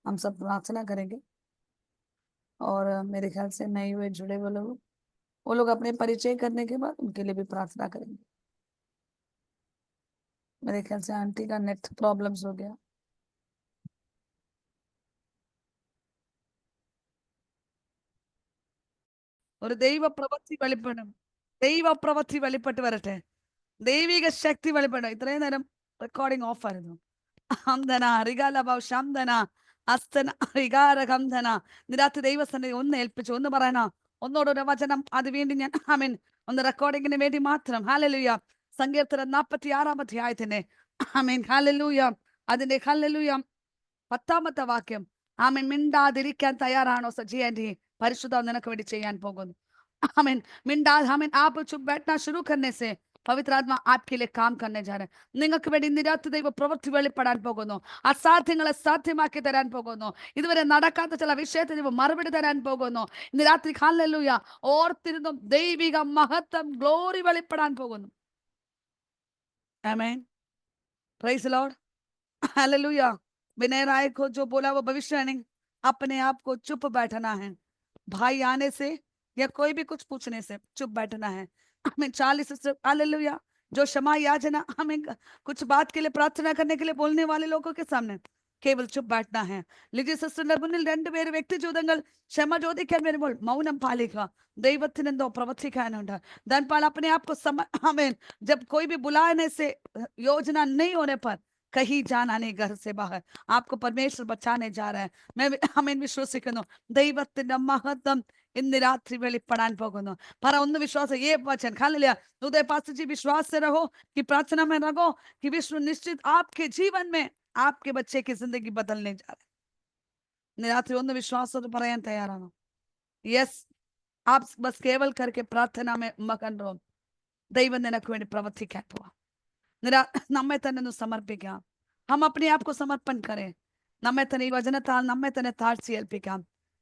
हम सब प्रार्थना करेंगे। और मेरे ख्याल से नए हुए जुड़े हुए लोग, वो लोग अपने परिचय करने के बाद उनके लिए भी प्रार्थना करेंगे। मेरे ख्याल से आंटी का नेट प्रॉब्लम्स हो गया। ഒരു ദൈവപ്രവൃത്തി വെളിപ്പെടും. ദൈവപ്രവൃത്തി വെളിപ്പെട്ട് വരട്ടെ. ദൈവിക ശക്തി വെളിപ്പെടും. ഇത്രയും നേരം റെക്കോർഡിംഗ് ഓഫ് ആയിരുന്നു. ഹംദന റിഗാലബൗ ശംദന അസ്തന റിഗാരഹംദന. നിരാത്ത് ദൈവസന്നിധി ഒന്ന് ഏൽപ്പിച്ചു, ഒന്ന് പറയണ, ഒന്നോടൊരു വചനം. അത് വീണ്ടും ഞാൻ ആമേൻ ഒന്ന് റെക്കോർഡിങ്ങിന് വേണ്ടി മാത്രം. ഹല്ലേലൂയ. സങ്കീർത്തനം 46-ാം അധ്യായത്തിന്റെ ആമേൻ ഹല്ലേലൂയ അതിന്റെ ഹല്ലേലൂയ 10-ാമത്തെ വാക്യം. ആമേൻ മിണ്ടാതിരിക്കാൻ തയ്യാറാണോ സജി ആന്റി? പരിശുദ്ധ നിനക്ക് വേണ്ടി ചെയ്യാൻ പോകുന്നു. आमीन मिंडा आमीन आप चुप बैठना शुरू करने से पवित्र आत्मा आपके लिए काम करने जा रहे हैं. നിങ്ങൾക്ക് വേണ്ടി നിരാത്ത ദൈവ പ്രവൃത്തി വെളിപ്പെടാൻ പോകുന്നു. അസാധ്യങ്ങളെ സാധ്യമാക്കി തരാൻ പോകുന്നു. ഇതുവരെ നടക്കാത്ത ചില വിഷയത്തിന് ദൈവം മറുപടി തരാൻ പോകുന്നു. ഇന്ന് രാത്രി ഹല്ലേലൂയ ഓർത്തിരുന്നു ദൈവിക മഹത്വം ഗ്ലോറി വെളിപ്പെടാൻ പോകുന്നു. आमीन प्रेज लॉर्ड हालेलुया. विनय राय को जो बोला वो भविष्यवाणी अपने आप को चुप बैठना है। भाई आने से या कोई भी कुछ पूछने से चुप बैठना है। हमें 40 हालेलुया, जो क्षमा याचना हमें कुछ बात के लिए प्रार्थना करने के लिए बोलने वाले लोगों के सामने കേവൽ ചുപ്പ് बैठना है. ലിജി സിസ്റ്ററിന്റെ മുന്നിൽ രണ്ടുപേര് വ്യക്തി ജീവിതങ്ങൾ ക്ഷമ ചോദിക്കാൻ വരുമ്പോൾ മൗനം പാലിക്കുക. ദൈവത്തിന് എന്തോ പ്രവർത്തിക്കാനുണ്ട്. ധൻപാൽ अपने आप को आमीन, जब कोई भी बुलाने से योजना नहीं होने पर कहीं जाना नहीं घर से बाहर, आपको परमेश्वर बचाने जा रहा है. मैं आमीन വിശ്വസിക്കുന്നു ദൈവത്തിന്റെ മഹത്വം ഇന്ന് രാത്രി വെളിപ്പെടാൻ പോകുന്നു. പറ ഒന്ന് വിശ്വാസം ये वचन हालेलुया. उदय पास्टर जी विश्वास से रहो कि प्रार्थना में रहो कि विश्व निश्चित आपके जीवन में आपके बच्चे की जिंदगी बदलने जा रहा है. ഇന്ന് രാത്രി ഒന്ന് വിശ്വാസത്തോട് പറയാൻ തയ്യാറാണോ? യെസ്, आप बस केवल करके प्रार्थना में मगन रहो. ദൈവം നിനക്ക് വേണ്ടി പ്രവർത്തിക്കാൻ പോവാം. നമ്മെ തന്നെ ഒന്ന് സമർപ്പിക്കാം. हम अपने आप को समर्पण करें. നമ്മെ തന്നെ ഈ വചനത്താൽ നമ്മെ തന്നെ താഴ്ച ഏൽപ്പിക്കാം.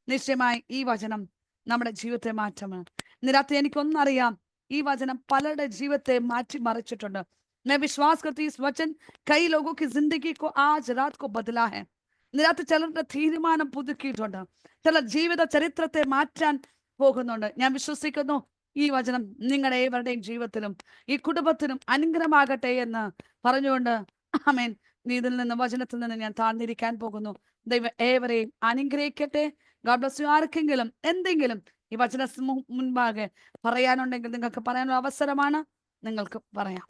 നിശ്ചയമായി ഈ വചനം നമ്മുടെ ജീവിതത്തെ മാറ്റമാണ്. ഇന്ന് രാത്രി എനിക്കൊന്നറിയാം, ഈ വചനം പലരുടെ ജീവിതത്തെ മാറ്റി മറിച്ചിട്ടുണ്ട്. मैं विश्वास करती हूँ इस वचन कई लोगों की जिंदगी को आज रात को बदला है. ഇന്ന് രാത്രി ചിലരുടെ തീരുമാനം പുതുക്കിയിട്ടുണ്ട്. ചിലർ ജീവിത ചരിത്രത്തെ മാറ്റാൻ പോകുന്നുണ്ട്. ഞാൻ വിശ്വസിക്കുന്നു ഈ വചനം നിങ്ങളുടെ ഏവരുടെയും ജീവിതത്തിലും ഈ കുടുംബത്തിനും അനുഗ്രഹമാകട്ടെ എന്ന് പറഞ്ഞുകൊണ്ട് ആമേൻ. ഇതിൽ നിന്ന് വചനത്തിൽ നിന്ന് ഞാൻ താഴ്ന്നിരിക്കാൻ പോകുന്നു. ദൈവം ഏവരെയും അനുഗ്രഹിക്കട്ടെ. God bless you. ആർക്കെങ്കിലും എന്തെങ്കിലും ഈ വചന മുൻപാകെ പറയാനുണ്ടെങ്കിൽ നിങ്ങൾക്ക് പറയാനുള്ള അവസരമാണ്, നിങ്ങൾക്ക് പറയാം.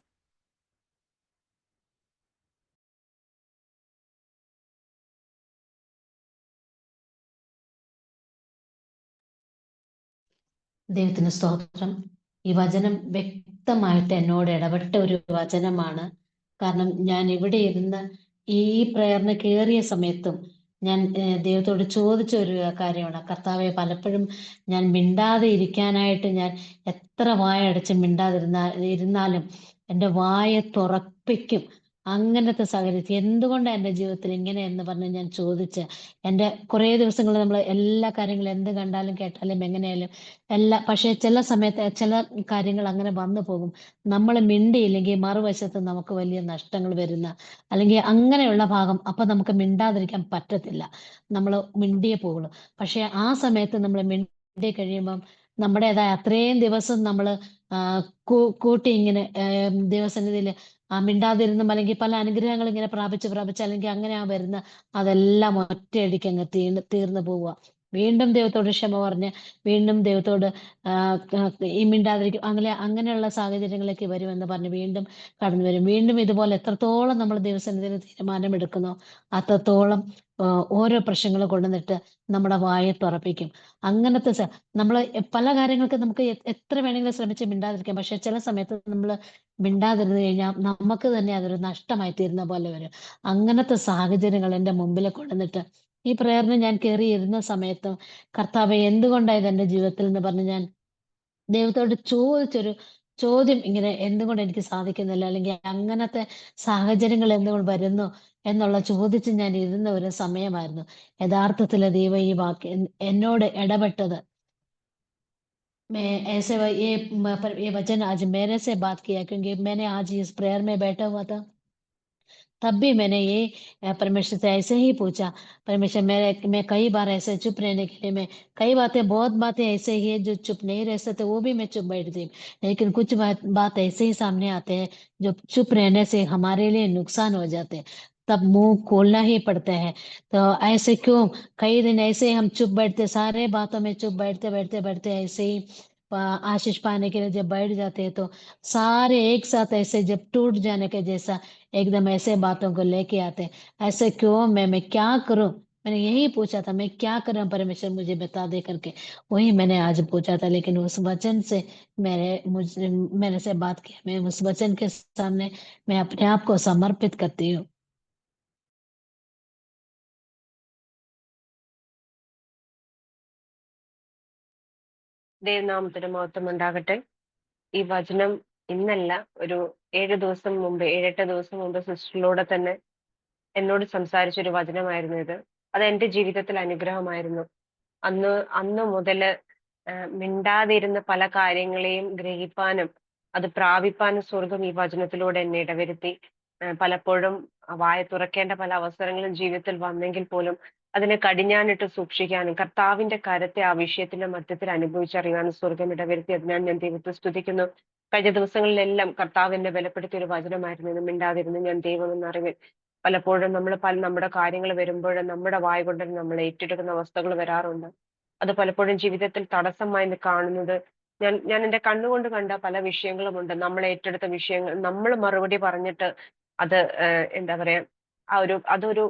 ദൈവത്തിന് സ്തോത്രം. ഈ വചനം വ്യക്തമായിട്ട് എന്നോട് ഇടപെട്ട ഒരു വചനമാണ്. കാരണം ഞാൻ ഇവിടെ ഇരുന്ന് ഈ പ്രയറിന് കയറിയ സമയത്തും ഞാൻ ദൈവത്തോട് ചോദിച്ച ഒരു കാര്യമാണ്. കർത്താവെ, പലപ്പോഴും ഞാൻ മിണ്ടാതെ ഇരിക്കാനായിട്ട് ഞാൻ എത്ര വായടച്ച് ഇരുന്നാലും എൻ്റെ വായ തുറപ്പിക്കും. അങ്ങനത്തെ സാഹചര്യത്തിൽ എന്തുകൊണ്ടാണ് എൻ്റെ ജീവിതത്തിൽ ഇങ്ങനെ എന്ന് പറഞ്ഞ് ഞാൻ ചോദിച്ച് എൻ്റെ കുറേ ദിവസങ്ങൾ നമ്മൾ എല്ലാ കാര്യങ്ങളും എന്ത് കണ്ടാലും കേട്ടാലും എങ്ങനെയാലും പക്ഷേ ചില സമയത്ത് ചില കാര്യങ്ങൾ അങ്ങനെ വന്നു പോകും. നമ്മൾ മിണ്ടിയില്ലെങ്കിൽ മറുവശത്ത് നമുക്ക് വലിയ നഷ്ടങ്ങൾ വരുന്ന അല്ലെങ്കിൽ അങ്ങനെയുള്ള ഭാഗം, അപ്പൊ നമുക്ക് മിണ്ടാതിരിക്കാൻ പറ്റത്തില്ല. നമ്മൾ മിണ്ടിയേ പോകുള്ളൂ. പക്ഷെ ആ സമയത്ത് നമ്മൾ മിണ്ടി കഴിയുമ്പം നമ്മുടേതായ അത്രയും ദിവസം നമ്മൾ കൂട്ടി ഇങ്ങനെ ദൈവസന്നിധിയിൽ മിണ്ടാതിരുന്നും അല്ലെങ്കിൽ പല അനുഗ്രഹങ്ങൾ ഇങ്ങനെ പ്രാപിച്ച് അല്ലെങ്കിൽ അങ്ങനെ വരുന്ന അതെല്ലാം ഒറ്റയടിക്ക് അങ്ങ് തീർന്നു പോവുക. വീണ്ടും ദൈവത്തോട് ക്ഷമ പറഞ്ഞ് വീണ്ടും ദൈവത്തോട് ഈ മിണ്ടാതിരിക്കും അങ്ങനെയുള്ള സാഹചര്യങ്ങളിലേക്ക് വരുമെന്ന് പറഞ്ഞ് വീണ്ടും കടന്നു വരും. വീണ്ടും ഇതുപോലെ എത്രത്തോളം നമ്മൾ ദൈവസന്നിധിയിൽ തീരുമാനമെടുക്കുന്നോ അത്രത്തോളം ഓരോ പ്രശ്നങ്ങൾ കൊണ്ടുവന്നിട്ട് നമ്മുടെ വായെ തുറപ്പിക്കും. അങ്ങനത്തെ നമ്മൾ പല കാര്യങ്ങൾക്ക് നമുക്ക് എത്ര വേണമെങ്കിലും ശ്രമിച്ച് മിണ്ടാതിരിക്കാം. പക്ഷെ ചില സമയത്ത് നമ്മൾ മിണ്ടാതിരുന്നു കഴിഞ്ഞാൽ നമുക്ക് തന്നെ അതൊരു നഷ്ടമായി തീരുന്ന പോലെ വരും. അങ്ങനത്തെ സാഹചര്യങ്ങൾ എൻ്റെ മുമ്പിൽ കൊണ്ടുവന്നിട്ട് ഈ പ്രയറിന് ഞാൻ കയറി ഇരുന്ന സമയത്തും കർത്താവെ എന്തുകൊണ്ടായത് എൻ്റെ ജീവിതത്തിൽ എന്ന് പറഞ്ഞ് ഞാൻ ദൈവത്തോട് ചോദിച്ചൊരു ചോദ്യം ഇങ്ങനെ എന്തുകൊണ്ട് എനിക്ക് സാധിക്കുന്നില്ല, അല്ലെങ്കിൽ അങ്ങനത്തെ സാഹചര്യങ്ങൾ എന്തുകൊണ്ട് വരുന്നു എന്നുള്ള ചോദിച്ച് ഞാൻ ഇരുന്ന ഒരു സമയമായിരുന്നു. യഥാർത്ഥത്തിൽ ദൈവം ഈ വാക്ക് എന്നോട് ഇടപെട്ടത്. ऐसे ये वचन आज मेरे से बात किया, क्योंकि मैंने आज इस प्रेयर में बैठा हुआ था. तब भी मैंने ये परमेश्वर से ऐसे ही पूछा, परमेश्वर मैं कई बार ऐसे चुप रहने के लिए मैं कई बहुत बातें ऐसे ही है जो चुप नहीं रह सकते, वो भी मैं चुप बैठती हूँ. लेकिन कुछ बात ऐसे ही सामने आते हैं जो चुप रहने से हमारे लिए नुकसान हो जाते हैं, तब मुंह खोलना ही पड़ता है. तो ऐसे क्यों कई दिन ऐसे हम चुप बैठते, सारे बातों में चुप बैठते ऐसे ही आशीष पाने के लिए जब बैठ जाते हैं तो सारे एक साथ ऐसे जब टूट जाने के जैसा एकदम ऐसे बातों को लेके आते हैं. ऐसे क्यों, मैं क्या करूं? मैंने यही पूछा था, मैं क्या करूं परमेश्वर मुझे बता दे करके. वही मैंने आज पूछा था. लेकिन उस वचन से मेरे से बात किया. मैं उस वचन के सामने मैं अपने आप को समर्पित करती हूँ. ദൈവനാമത്തിന് മഹത്വം ഉണ്ടാകട്ടെ. ഈ വചനം ഇന്നല്ല, ഒരു 7-8 ദിവസം മുമ്പ് സിസ്റ്ററിലൂടെ തന്നെ എന്നോട് സംസാരിച്ചൊരു വചനമായിരുന്നു ഇത്. അത് എൻ്റെ ജീവിതത്തിൽ അനുഗ്രഹമായിരുന്നു. അന്ന് മുതല് മിണ്ടാതിരുന്ന പല കാര്യങ്ങളെയും ഗ്രഹിപ്പാനും അത് പ്രാപിപ്പാനും സ്വർഗം ഈ വചനത്തിലൂടെ എന്നെ ഇടവരുത്തി. പലപ്പോഴും വായ തുറക്കേണ്ട പല അവസരങ്ങളും ജീവിതത്തിൽ വന്നെങ്കിൽ പോലും അതിനെ കടിഞ്ഞാണിട്ട് സൂക്ഷിക്കാനും കർത്താവിന്റെ കരത്തെ ആ വിഷയത്തിന്റെ മധ്യത്തിൽ അനുഭവിച്ചറിയാനും സ്വർഗം ഇടവരുത്തി. അതിനാൽ ഞാൻ ദൈവത്തെ സ്തുതിക്കുന്നു. കഴിഞ്ഞ ദിവസങ്ങളിലെല്ലാം കർത്താവിനെ ബലപ്പെടുത്തിയ ഒരു വചനമായിരുന്നു. ഇത് മിണ്ടാതിരുന്നു ഞാൻ ദൈവമെന്ന് അറിവിൽ. പലപ്പോഴും നമ്മൾ നമ്മുടെ കാര്യങ്ങൾ വരുമ്പോഴും നമ്മുടെ വായ കൊണ്ട് നമ്മൾ ഏറ്റെടുക്കുന്ന അവസ്ഥകൾ വരാറുണ്ട്. അത് പലപ്പോഴും ജീവിതത്തിൽ തടസ്സമായി കാണുന്നത് ഞാൻ എന്റെ കണ്ണുകൊണ്ട് കണ്ട പല വിഷയങ്ങളുമുണ്ട്. നമ്മൾ ഏറ്റെടുത്ത വിഷയങ്ങൾ നമ്മൾ മറുപടി പറഞ്ഞിട്ട് അത് എന്താ പറയാ അതൊരു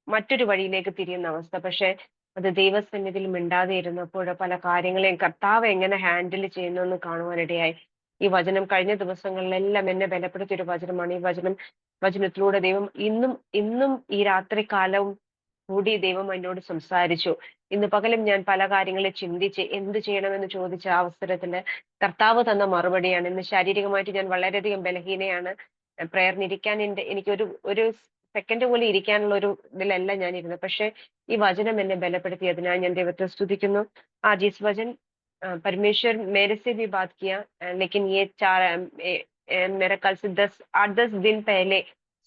മറ്റൊരു വഴിയിലേക്ക് തിരിയുന്ന അവസ്ഥ. പക്ഷെ അത് ദൈവസന്നിധിയിൽ മിണ്ടാതെ ഇരുന്നപ്പോൾ പല കാര്യങ്ങളെയും കർത്താവ് എങ്ങനെ ഹാൻഡിൽ ചെയ്യുന്നു എന്ന് കാണുവാനിടയായി. ഈ വചനം കഴിഞ്ഞ ദിവസങ്ങളിലെല്ലാം എന്നെ ബലപ്പെടുത്തിയ ഒരു വചനമാണ്. ഈ വചനത്തിലൂടെ ദൈവം ഇന്നും ഈ രാത്രി കാലവും കൂടി ദൈവം എന്നോട് സംസാരിച്ചു. ഇന്ന് പകലും ഞാൻ പല കാര്യങ്ങളെ ചിന്തിച്ച് എന്ത് ചെയ്യണമെന്ന് ചോദിച്ച അവസരത്തില് കർത്താവ് തന്ന മറുപടിയാണ്. ഇന്ന് ശാരീരികമായിട്ട് ഞാൻ വളരെയധികം ബലഹീനയാണ്. പ്രയറിനിരിക്കാൻ ഒരു സെക്കൻഡ് പോലും ഇരിക്കാനുള്ള ഒരു ഇതിലല്ല ഞാൻ ഇരുന്നത്. പക്ഷെ ഈ വചനം എന്നെ ബലപ്പെടുത്തിയതിനാൽ ഞാൻ ദൈവത്തെ സ്തുതിക്കുന്നു. आज इस वचन परमेश्वर मेरे से भी बात किया, लेकिन ये मेरा कल से 8-10 दिन पहले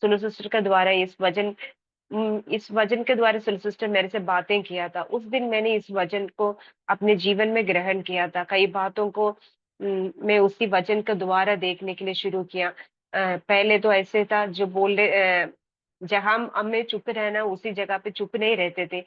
सुनो सिस्टर के द्वारा इस वचन के द्वारा सुनो सिस्टर मेरे से बातें किया था। उस दिन मैंने इस वचन को अपने जीवन में ग्रहण किया था। कई बातों को मैं उसी वचन के द्वारा देखने के लिए शुरू किया। पहले तो ऐसे था जो जहां हमें चुप रहना उसी जगह पे चुप नहीं रहते थे।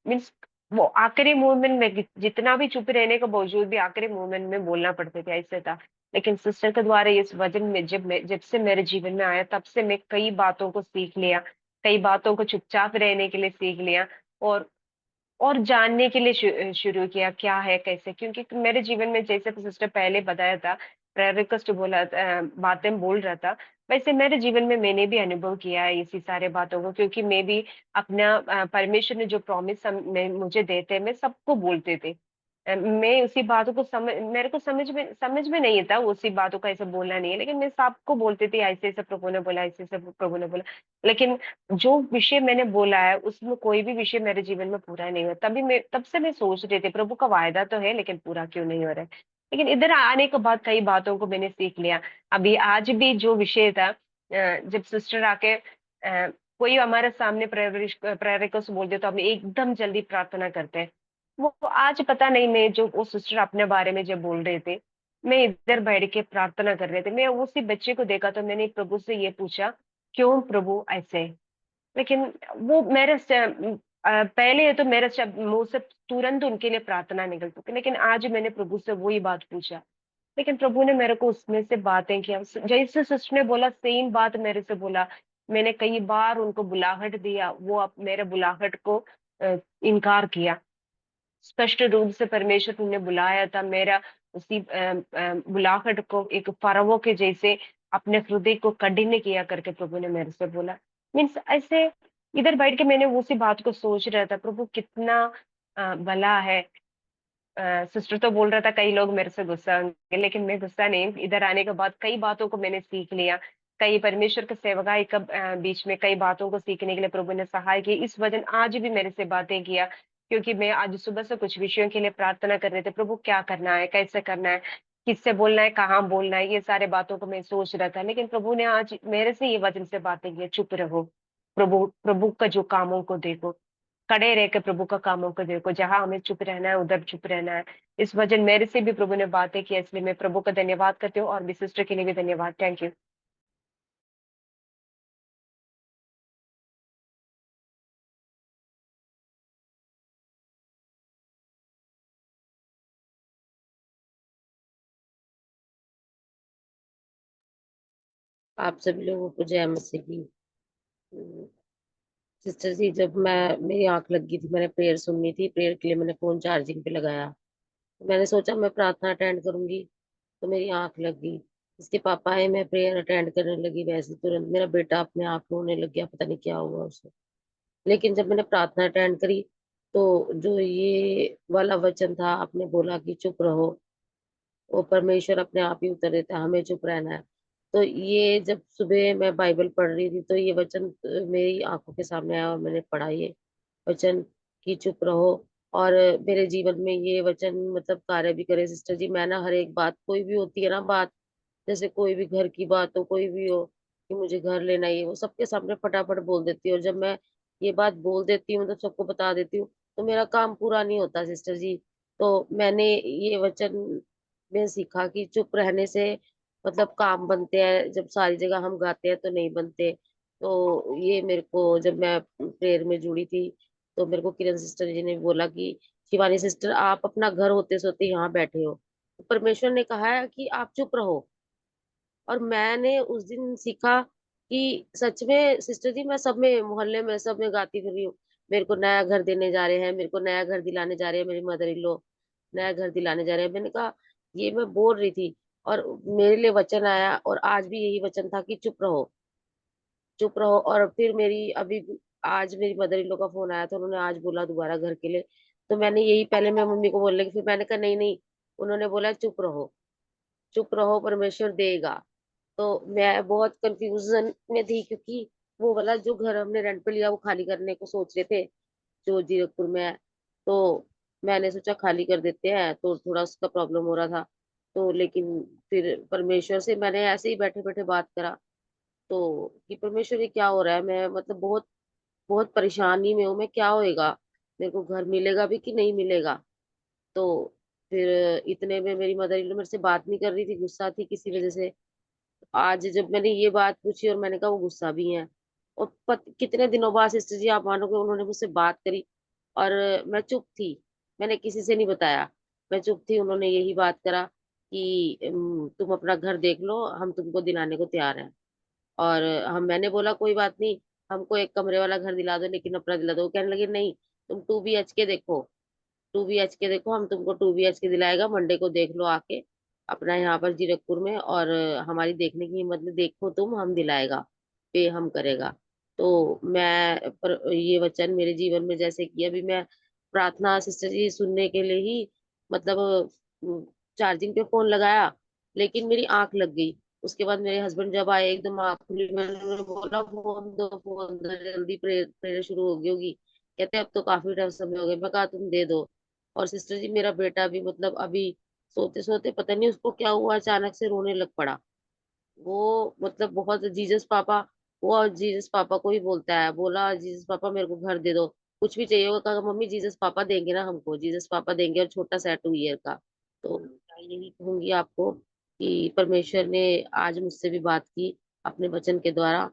मीन्स वो आखिरी मोमेंट में जितना भी चुप रहने के बावजूद भी आखिरी मोमेंट में बोलना पड़ते थे, ऐसे था। लेकिन सिस्टर के द्वारा इस वचन में जब से मेरे जीवन में आया तब से मैं कई बातों को सीख लिया, कई बातों को चुपचाप रहने के लिए सीख लिया और जानने के लिए शुरू किया क्या है कैसे। क्योंकि मेरे जीवन में जैसे सिस्टर पहले बताया था, प्रेयर रिक्वेस्ट बोला बातें बोल रहा था, वैसे मेरे जीवन में मैंने भी अनुभव किया है इसी सारे बातों को। क्योंकि मैं भी अपना परमेश्वर ने जो प्रॉमिस मुझे देते मैं सबको बोलते थे। मैं उसी बातों को मेरे को समझ में नहीं था उसी बातों का ऐसे बोलना नहीं है, लेकिन मैं सबको बोलती थी ऐसे ऐसे प्रभु ने बोला, ऐसे ऐसे प्रभु ने बोला। लेकिन जो विषय मैंने बोला है उसमें कोई भी विषय मेरे जीवन में पूरा नहीं हुआ। तब से मैं सोच रही थी प्रभु का वायदा तो है लेकिन पूरा क्यों नहीं हो रहा है। लेकिन इधर आने के बाद कई बातों को मैंने सीख लिया। अभी आज भी जो विषय था, जब सिस्टर आके कोई हमारे सामने प्रेयर रिक्वेस्ट बोलते तो हम एकदम जल्दी प्रार्थना करते हैं। वो आज पता नहीं, मैं जो वो सिस्टर अपने बारे में जब बोल रहे थे, मैं इधर बैठ के प्रार्थना कर रहे थे। मैं उसी बच्चे को देखा तो मैंने प्रभु से ये पूछा, क्यों प्रभु ऐसे? लेकिन वो पहले तो मेरे मुंह से तुरंत उनके लिए प्रार्थना निकलती थी, लेकिन आज मैंने प्रभु से वही बात पूछा। लेकिन प्रभु ने मेरे को उसमें से बातें किया, जैसे सिस्टर ने बोला सेम बात मेरे से बोला। मैंने कई बार उनको बुलाहट दिया, वो अब मेरे बुलाहट को इनकार किया। स्पष्ट रूप से परमेश्वर ने बुलाया था, मेरा उसी बुलाहट को एक फरवों के जैसे अपने हृदय को कठिन किया करके प्रभु ने मेरे से बोला। मीन्स ऐसे इधर बैठ के मैंने उसी बात को सोच रहा था, प्रभु कितना भला है। सिस्टर तो बोल रहा था कई लोग मेरे से गुस्सा होंगे, लेकिन मैं गुस्सा नहीं। इधर आने के बाद कई बातों को मैंने सीख लिया। कई परमेश्वर के सेवकाई का बीच में कई बातों को सीखने के लिए प्रभु ने सहाय की। इस वजन आज भी मेरे से बातें किया, क्योंकि मैं आज सुबह से कुछ विषयों के लिए प्रार्थना कर रहे थे, प्रभु क्या करना है, कैसे करना है, किससे बोलना है, कहाँ बोलना है, ये सारे बातों को मैं सोच रहा था। लेकिन प्रभु ने आज मेरे से ये वचन से बातें की, चुप रहो, प्रभु का जो कामों को देखो, खड़े रह के प्रभु का कामों को देखो। जहां हमें चुप रहना है उधर चुप रहना है। इस वजन मेरे से भी प्रभु ने बातें की, इसलिए मैं प्रभु का धन्यवाद करती हूँ और भी सिस्टर के लिए भी धन्यवाद। Thank you. आप सभी लोगों को जय मसीह की। सिस्टर जी, जब मेरी आंख लग गई थी, मैंने प्रेयर सुननी थी, प्रेयर के लिए मैंने फोन चार्जिंग पे लगाया। मैंने सोचा मैं प्रार्थना अटेंड करूंगी, तो मेरी आंख लग गई। इसके पापा आए, मैं प्रेयर अटेंड करने लगी, वैसे तुरंत मेरा बेटा अपने आप रोने लग गया, पता नहीं क्या हुआ उसे। लेकिन जब मैंने प्रार्थना अटेंड करी तो जो ये वाला वचन था, आपने बोला कि चुप रहो, वो परमेश्वर अपने आप ही उतर देता है, हमें चुप रहना है। तो ये जब सुबह मैं बाइबल पढ़ रही थी तो ये वचन मेरी आंखों के सामने आया और मैंने पढ़ा ये वचन कि चुप रहो। और मेरे जीवन में ये वचन मतलब कार्य भी करे। सिस्टर जी, मैं ना हर एक बात, कोई भी होती है ना बात, जैसे कोई भी घर की बात हो, कोई भी हो कि मुझे घर लेना ही है, वो सबके सामने फटाफट बोल देती है। और जब मैं ये बात बोल देती हूँ तो सबको बता देती हूँ तो मेरा काम पूरा नहीं होता सिस्टर जी। तो मैंने ये वचन में सीखा कि चुप रहने से मतलब काम बनते हैं, जब सारी जगह हम गाते हैं तो नहीं बनते। तो ये मेरे को जब मैं प्रेयर में जुड़ी थी तो मेरे को किरण सिस्टर जी ने बोला कि शिवानी सिस्टर आप अपना घर होते सोते यहाँ बैठे हो, तो परमेश्वर ने कहा है कि आप चुप रहो। और मैंने उस दिन सीखा कि सच में सिस्टर जी मैं सब में मोहल्ले में सब में गाती फिर रही हूँ, मेरे को नया घर देने जा रहे हैं, मेरे को नया घर दिलाने जा रहे हैं, मेरी मदर इन लॉ नया घर दिलाने जा रहे हैं। मैंने कहा ये मैं बोल रही थी और मेरे लिए वचन आया और आज भी यही वचन था कि चुप रहो, चुप रहो। और फिर मेरी अभी आज मेरी मदर इन लॉ का फोन आया था, उन्होंने आज बोला दोबारा घर के लिए। तो मैंने यही पहले मैं मम्मी को बोलने लगी, फिर मैंने कहा नहीं नहीं, उन्होंने बोला चुप रहो, चुप रहो, परमेश्वर देगा। तो मैं बहुत कंफ्यूजन में थी क्योंकि वो वाला जो घर हमने रेंट पे लिया वो खाली करने को सोच रहे थे, जो जीरकपुर में है। तो मैंने सोचा खाली कर देते हैं, तो थोड़ा उसका प्रॉब्लम हो रहा था। तो लेकिन फिर परमेश्वर से मैंने ऐसे ही बैठे बैठे बात करा तो कि परमेश्वर ये क्या हो रहा है, मैं मतलब बहुत बहुत परेशानी में हूँ, मैं क्या होएगा, मेरे को घर मिलेगा भी कि नहीं मिलेगा। तो फिर इतने में मेरी मदर इन लॉ मेरे से बात नहीं कर रही थी, गुस्सा थी किसी वजह से। आज जब मैंने ये बात पूछी और मैंने कहा वो गुस्सा भी है। और कितने दिनों बाद सिस्टर जी आप मानोगे उन्होंने मुझसे बात करी और मैं चुप थी, मैंने किसी से नहीं बताया, मैं चुप थी। उन्होंने यही बात करा कि तुम अपना घर देख लो, हम तुमको दिलाने को तैयार हैं। और हम मैंने बोला कोई बात नहीं, हमको एक कमरे वाला घर दिला दो लेकिन अपना दिला दो। वो कहने लगे नहीं, तुम 2 BHK देखो, 2 BHK देखो, हम तुमको 2 BHK दिलाएगा, मंडे को देख लो आके अपना यहाँ पर जीरकपुर में। और हमारी देखने की हिम्मत नहीं, देखो तुम, हम दिलाएगा, पे हम करेगा। तो मैं पर ये वचन मेरे जीवन में जैसे कि अभी मैं प्रार्थना सिस्टर जी सुनने के लिए ही मतलब चार्जिंग पे फोन लगाया, लेकिन मेरी आंख लग गई। उसके बाद मेरे हस्बैंड जब आए एकदम आंख खुली, मैंने उन्हें बोला फोन दो जल्दी, प्रेयर प्रेयर शुरू हो गई होगी। कहते अब तो काफी टाइम समय हो गया। मैं कहा तुम दे दो। और सिस्टर जी मेरा बेटा भी मतलब अभी सोते सोते पता नहीं उसको क्या हुआ, अचानक से रोने लग पड़ा। वो मतलब बहुत जीसस पापा, वो जीसस पापा को ही बोलता है, बोला जीसस पापा मेरे को घर दे दो, कुछ भी चाहिए होगा। कहा मम्मी जीसस पापा देंगे ना, हमको जीसस पापा देंगे। और छोटा सा 2 ईयर का। तो मैं यही कहूंगी आपको कि परमेश्वर ने आज मुझसे भी बात की अपने वचन के द्वारा।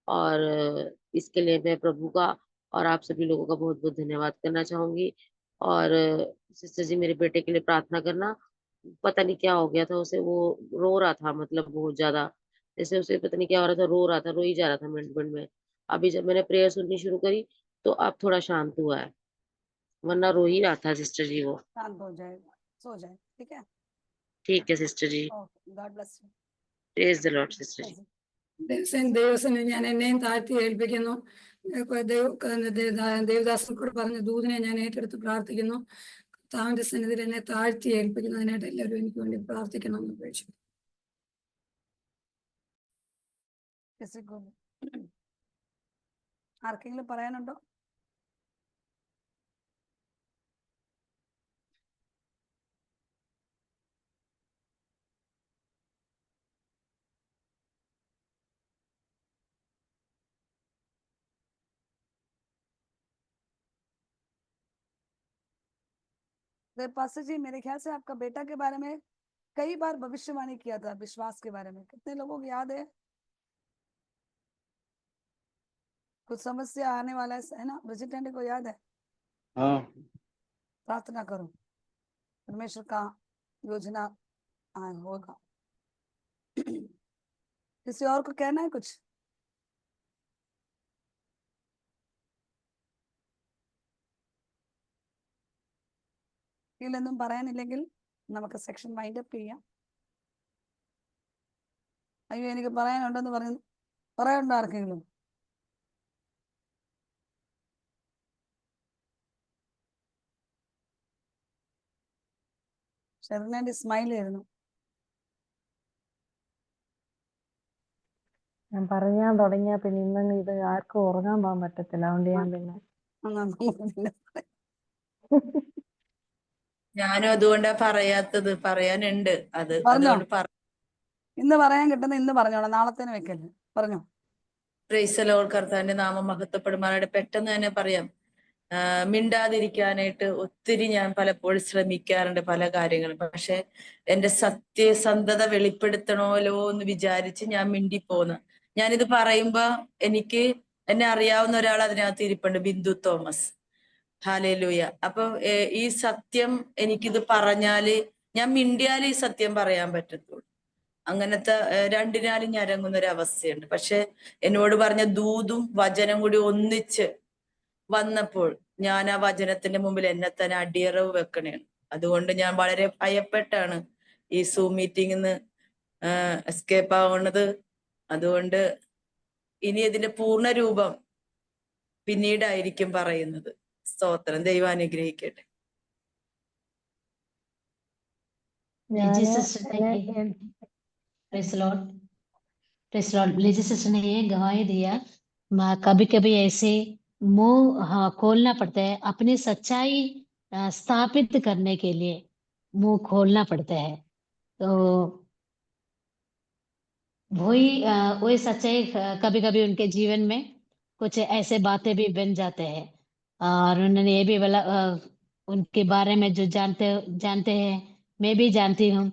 और इसके लिए मैं प्रभु का और आप सभी लोगों का बहुत बहुत धन्यवाद करना चाहूंगी। और सिस्टर जी मेरे बेटे के लिए प्रार्थना करना। पता नहीं क्या हो गया था उसे, वो रो रहा था मतलब बहुत ज्यादा, जैसे उसे पता नहीं क्या हो रहा था, रो रहा था, रो ही जा रहा था मिनट मिनट में। अभी जब मैंने प्रेयर सुननी शुरू करी तो अब थोड़ा शांत हुआ है, वरना रो ही रहा था सिस्टर जी वो। शांत हो जाएगा, सो जाए, ठीक है। ठीक है sister ji, okay, God bless you. Praise the lord sister ji. ദൈവസനെ ഞാൻ എന്നെയും താഴ്ത്തി ഏൽപ്പിക്കുന്നു. ദേവദാസൻ കൂടെ പറഞ്ഞ ദൂതിനെ ഞാൻ ഏറ്റെടുത്ത് പ്രാർത്ഥിക്കുന്നു. താവിന്റെ സന്നിധിയിൽ എന്നെ താഴ്ത്തി ഏൽപ്പിക്കുന്നതിനായിട്ട് എല്ലാവരും എനിക്ക് വേണ്ടി പ്രാർത്ഥിക്കണമെന്ന് അപേക്ഷിക്കുന്നു. ആർക്കെങ്കിലും പറയാനുണ്ടോ? पास्टर जी मेरे ख्याल से आपका बेटा के बारे में कई बार भविष्यवाणी किया था, विश्वास के बारे में कितने लोगों को याद है? कुछ समस्या आने वाला है ना, ब्रिजिट आंटी को याद है? हाँ। प्रार्थना करो, परमेश्वर का योजना होगा। किसी और को कहना है कुछ? ഇതിലൊന്നും പറയാനില്ലെങ്കിൽ നമുക്ക് സെക്ഷൻ വൈൻഡ് അപ്പ് ചെയ്യാം. അയ്യോ എനിക്ക് പറയാനുണ്ടെന്ന് പറയുന്നു, പറയാനുണ്ടോ ആർക്കെങ്കിലും? ഷെറിനാൻഡി സ്മൈൽ ആയിരുന്നു. ഞാൻ പറയാൻ തുടങ്ങിയാ പിന്നെ ഇന്നങ്ങ് ഇത് ആർക്കും ഉറങ്ങാൻ പോകാൻ പറ്റത്തില്ല, അതുകൊണ്ട് ഞാൻ പിന്നെ ഞാനും അതുകൊണ്ടാ പറയാത്തത്, പറയാനുണ്ട് അത്. പറഞ്ഞോ, അതുകൊണ്ട് ഇന്ന് പറയാൻ കിട്ടുന്ന ഇന്ന് പറഞ്ഞോളാം, നാളത്തേന് വെക്കല്ലേ. പറഞ്ഞോ. Praise the Lord. കർത്താവിന്റെ നാമം മഹത്വപ്പെടുമാറാകട്ടെ. പെട്ടെന്ന് തന്നെ പറയാം, മിണ്ടാതിരിക്കാനായിട്ട് ഒത്തിരി ഞാൻ പലപ്പോഴും ശ്രമിക്കാറുണ്ട് പല കാര്യങ്ങളും. പക്ഷെ എന്റെ സത്യസന്ധത വെളിപ്പെടുത്തണമല്ലോ എന്ന് വിചാരിച്ച് ഞാൻ മിണ്ടിപ്പോന്ന്. ഞാനിത് പറയുമ്പോ എന്നെ അറിയാവുന്ന ഒരാൾ അതിനകത്ത് ഇരിപ്പുണ്ട്, ബിന്ദു തോമസ്. ഹാലേലൂയ. അപ്പൊ ഈ സത്യം എനിക്കിത് പറഞ്ഞാല്, ഞാൻ മിണ്ടിയാലേ ഈ സത്യം പറയാൻ പറ്റത്തുള്ളൂ. അങ്ങനത്തെ രണ്ടിനാലും ഞരങ്ങുന്ന ഒരു അവസ്ഥയുണ്ട്. പക്ഷെ എന്നോട് പറഞ്ഞ ദൂതും വചനം കൂടി ഒന്നിച്ച് വന്നപ്പോൾ ഞാൻ ആ വചനത്തിന്റെ മുമ്പിൽ എന്നെ തന്നെ അടിയറവ് വെക്കണേണ്. അതുകൊണ്ട് ഞാൻ വളരെ ഭയപ്പെട്ടാണ് ഈ സൂം മീറ്റിംഗിന്ന് എസ്കേപ്പ് ആവുന്നത്. അതുകൊണ്ട് ഇനി ഇതിന്റെ പൂർണ്ണ രൂപം പിന്നീടായിരിക്കും പറയുന്നത്. സ്തോത്രം. ദൈവം അനുഗ്രഹിക്കട്ടെ. ലിജി ഞാന് സിസ്റ്റർ ने എന്നെ praise lord, praise lord. Liji sister ने ये गवाही दिया, कभी कभी ऐसे मुंह खोलना पड़ता है, अपनी सच्चाई स्थापित करने के लिए मुंह खोलना पड़ता है। तो वही सच्चाई कभी कभी उनके जीवन में कुछ ऐसे बातें भी बन जाते हैं। और उन्होंने ये भी बोला, उनके बारे में जो जानते हैं, मैं भी जानती हूँ।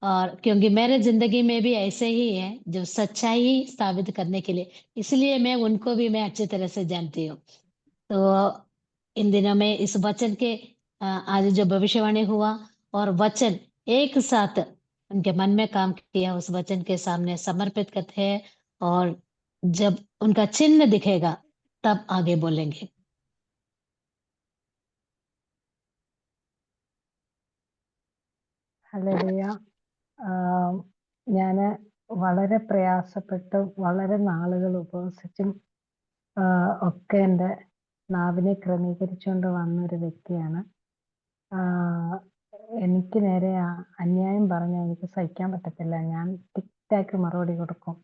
और क्योंकि मेरे जिंदगी में भी ऐसे ही है, जो सच्चाई स्थापित करने के लिए, इसलिए मैं उनको भी मैं अच्छी तरह से जानती हूँ। तो इन दिनों में इस वचन के आज जो भविष्यवाणी हुआ और वचन एक साथ उनके मन में काम किया, उस वचन के सामने समर्पित करते हैं। और जब उनका चिन्ह दिखेगा तब आगे बोलेंगे। ഹല്ലേലൂയ. ഞാന് വളരെ പ്രയാസപ്പെട്ട് വളരെ നാളുകൾ ഉപവസിച്ചും ഒക്കെ എൻ്റെ നാവിനെ ക്രമീകരിച്ചുകൊണ്ട് വന്നൊരു വ്യക്തിയാണ്. എനിക്ക് നേരെ അന്യായം പറഞ്ഞാൽ എനിക്ക് സഹിക്കാൻ പറ്റത്തില്ല. ഞാൻ ടിക്ടാക്ക് മറുപടി കൊടുക്കും.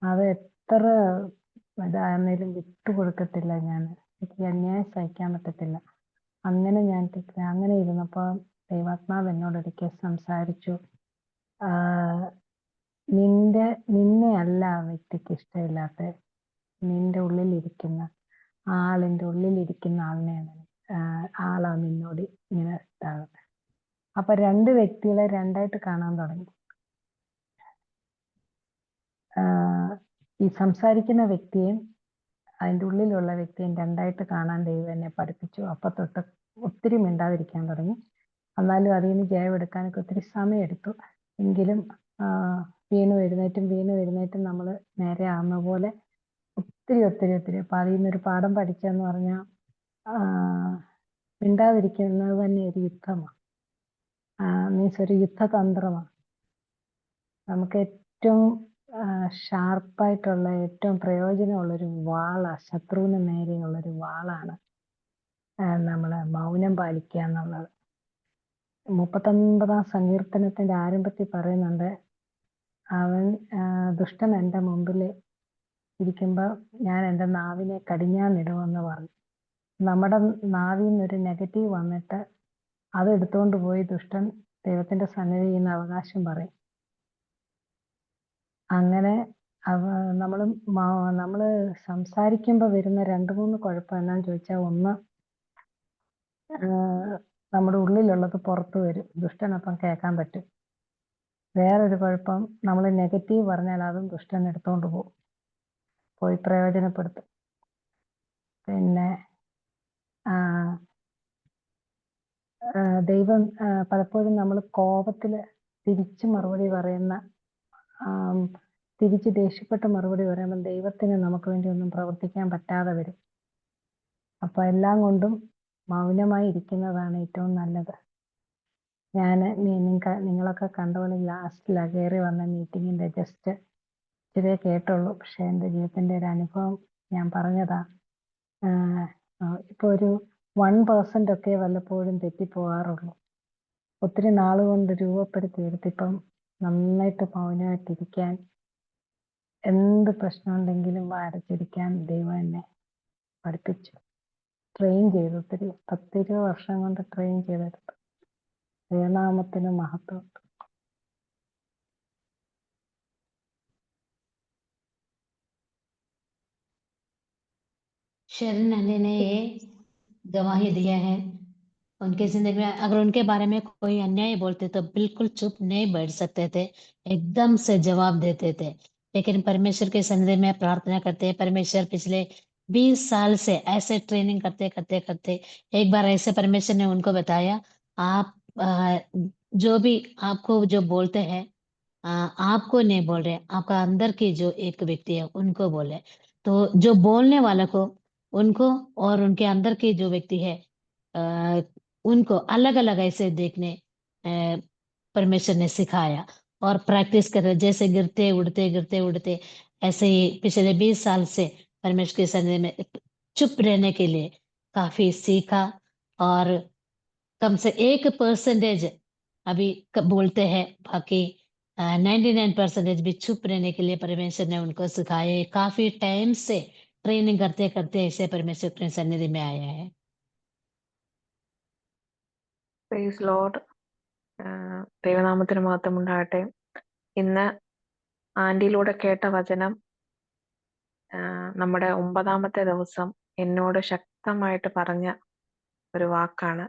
അത് എത്ര ഇതായിരുന്നാലും വിട്ടുകൊടുക്കത്തില്ല ഞാൻ. എനിക്ക് അന്യായം സഹിക്കാൻ പറ്റത്തില്ല. അങ്ങനെ ഞാൻ അങ്ങനെ ഇരുന്നപ്പോൾ ദൈവാത്മാവ് എന്നോടൊരിക്കൽ സംസാരിച്ചു. നിന്നെ അല്ല ആ വ്യക്തിക്ക് ഇഷ്ടമില്ലാത്ത, നിന്റെ ഉള്ളിലിരിക്കുന്ന ആളിന്റെ ഉള്ളിലിരിക്കുന്ന ആളാ നിന്നോട് ഇങ്ങനെ ഇതാകുന്നത്. അപ്പൊ രണ്ട് വ്യക്തികളെ രണ്ടായിട്ട് കാണാൻ തുടങ്ങി. ഈ സംസാരിക്കുന്ന വ്യക്തിയും അതിൻ്റെ ഉള്ളിലുള്ള വ്യക്തിയും രണ്ടായിട്ട് കാണാൻ ദൈവം എന്നെ പഠിപ്പിച്ചു. അപ്പൊ തൊട്ട് ഒത്തിരി മിണ്ടാതിരിക്കാൻ തുടങ്ങി. എന്നാലും അതിൽ നിന്ന് ജയം എടുക്കാനൊക്കെ ഒത്തിരി സമയമെടുത്തു. എങ്കിലും വീണു എഴുന്നേറ്റും നമ്മൾ നേരെ ആവുന്ന പോലെ ഒത്തിരി അപ്പൊ അതിൽ നിന്നൊരു പാഠം പഠിച്ചെന്ന് പറഞ്ഞാൽ മിണ്ടാതിരിക്കുന്നത് തന്നെ ഒരു യുദ്ധമാണ്. മീൻസ് ഒരു യുദ്ധതന്ത്രമാണ്. നമുക്ക് ഏറ്റവും ഷാർപ്പായിട്ടുള്ള ഏറ്റവും പ്രയോജനമുള്ളൊരു ശത്രുവിന് നേരെയുള്ളൊരു വാളാണ് നമ്മള് മൗനം പാലിക്കുക എന്നുള്ളത്. 39 സങ്കീർത്തനത്തിന്റെ ആരംഭത്തിൽ പറയുന്നുണ്ട്, ദുഷ്ടൻ എൻ്റെ മുമ്പിൽ ഇരിക്കുമ്പോൾ ഞാൻ എൻ്റെ നാവിനെ കടിഞ്ഞാണിടുമെന്ന് പറഞ്ഞു. നമ്മുടെ നാവിൽ നിന്നൊരു നെഗറ്റീവ് വന്നിട്ട് അത് എടുത്തുകൊണ്ട് പോയി ദുഷ്ടൻ ദൈവത്തിന്റെ സന്നിധിയിൽ നിന്ന് അവകാശം പറയും. അങ്ങനെ നമ്മള് സംസാരിക്കുമ്പോൾ വരുന്ന 2-3 കുഴപ്പം എന്നാന്ന് ചോദിച്ചാൽ, ഒന്ന് നമ്മുടെ ഉള്ളിലുള്ളത് പുറത്തു വരും, ദുഷ്ടനൊപ്പം കേൾക്കാൻ പറ്റും. വേറൊരു കുഴപ്പം, നമ്മൾ നെഗറ്റീവ് പറഞ്ഞാൽ അതും ദുഷ്ടൻ എടുത്തോണ്ട് പോയി പ്രയോജനപ്പെടുത്തും. പിന്നെ ദൈവം പലപ്പോഴും നമ്മൾ കോപത്തില് തിരിച്ച് മറുപടി പറയുന്ന, തിരിച്ച് ദേഷ്യപ്പെട്ട് മറുപടി പറയുമ്പോൾ ദൈവത്തിന് നമുക്ക് വേണ്ടി ഒന്നും പ്രവർത്തിക്കാൻ പറ്റാതെ വരും. അപ്പൊ എല്ലാം കൊണ്ടും മൗനമായി ഇരിക്കുന്നതാണ് ഏറ്റവും നല്ലത്. നിങ്ങളൊക്കെ കണ്ടപോലെ ലാസ്റ്റിലാണ് കയറി വന്ന മീറ്റിങ്ങിന്റെ ജസ്റ്റ് ഇതേ കേട്ടുള്ളൂ. പക്ഷെ എൻ്റെ ജീവിതത്തിന്റെ ഒരു അനുഭവം ഞാൻ പറഞ്ഞതാ. ഇപ്പൊ ഒരു 1% ഒക്കെ വല്ലപ്പോഴും തെറ്റിപ്പോകാറുള്ളൂ. ഒത്തിരി നാളുകൊണ്ട് രൂപപ്പെടുത്തിയെടുത്തിപ്പം നന്നായിട്ട് മൗനമായിട്ടിരിക്കാൻ, എന്ത് പ്രശ്നമുണ്ടെങ്കിലും അടച്ചിരിക്കാൻ ദൈവം എന്നെ പഠിപ്പിച്ചു, ട്രെയിൻ ചെയ്തു. ഒത്തിരി 10-20 വർഷം കൊണ്ട് ട്രെയിൻ ചെയ്തെടുത്തു. ദൈവനാമത്തിന് മഹത്വം. शरण आंटी ने ये गवाही दिया है उनके जिंदगी में। अगर उनके बारे में कोई अन्याय बोलते तो बिल्कुल चुप नहीं बैठ सकते थे, एकदम से जवाब देते थे। लेकिन परमेश्वर के सन्निधि में प्रार्थना करते हैं। परमेश्वर पिछले 20 साल से ऐसे ट्रेनिंग करते करते करते एक बार ऐसे परमेश्वर ने उनको बताया, आप जो भी आपको जो बोलते हैं आपको नहीं बोल रहे, आपका अंदर की जो एक व्यक्ति है उनको बोले। तो जो बोलने वाला को उनको और उनके अंदर की जो व्यक्ति है अ, उनको अलग-अलग ऐसे देखने परमेश्वर ने सिखाया और प्रैक्टिस कर रहे जैसे गिरते उड़ते ऐसे ही पिछले 20 साल से परमेश्वर के सन्निधि में चुप रहने के लिए काफी सीखा और कम से 1% अभी बोलते हैं, बाकी 99% भी चुप रहने के लिए परमेश्वर ने उनको सिखाया है। काफी टाइम से ट्रेनिंग करते करते ऐसे परमेश्वर के सन्निधि में आया है। Praise lord. ദൈവനാമത്തിന് മഹത്വം ഉണ്ടാകട്ടെ. ഇന്ന് ആന്റിയിലൂടെ കേട്ട വചനം നമ്മുടെ 9ാമത്തെ ദിവസം എന്നോട് ശക്തമായിട്ട് പറഞ്ഞ ഒരു വാക്കാണ്.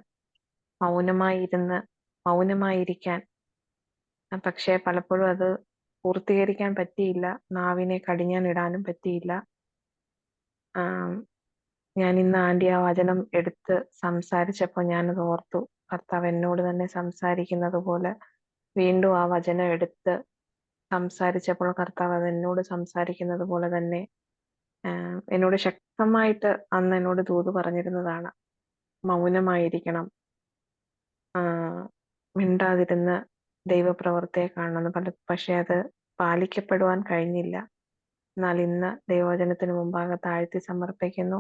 മൗനമായിരിക്കാൻ. പക്ഷേ പലപ്പോഴും അത് പൂർത്തീകരിക്കാൻ പറ്റിയില്ല. നാവിനെ കടിഞ്ഞാണിടാനും പറ്റിയില്ല. ഞാൻ ഇന്ന് ആന്റി ആ വചനം എടുത്ത് സംസാരിച്ചപ്പോൾ ഞാനത് ഓർത്തു. കർത്താവ് എന്നോട് തന്നെ സംസാരിക്കുന്നത് പോലെ വീണ്ടും ആ വചനം എടുത്ത് സംസാരിച്ചപ്പോൾ കർത്താവ് അത് എന്നോട് സംസാരിക്കുന്നത് പോലെ തന്നെ എന്നോട് ശക്തമായിട്ട് അന്ന് എന്നോട് ദൂത് പറഞ്ഞിരുന്നതാണ്. മൗനമായിരിക്കണം, മിണ്ടാതിരുന്ന് ദൈവപ്രവൃത്തിയെ കാണണം. പക്ഷെ അത് പാലിക്കപ്പെടുവാൻ കഴിഞ്ഞില്ല. എന്നാൽ ഇന്ന് ദൈവവചനത്തിന് മുമ്പാകെ താഴ്ത്തി സമർപ്പിക്കുന്നു.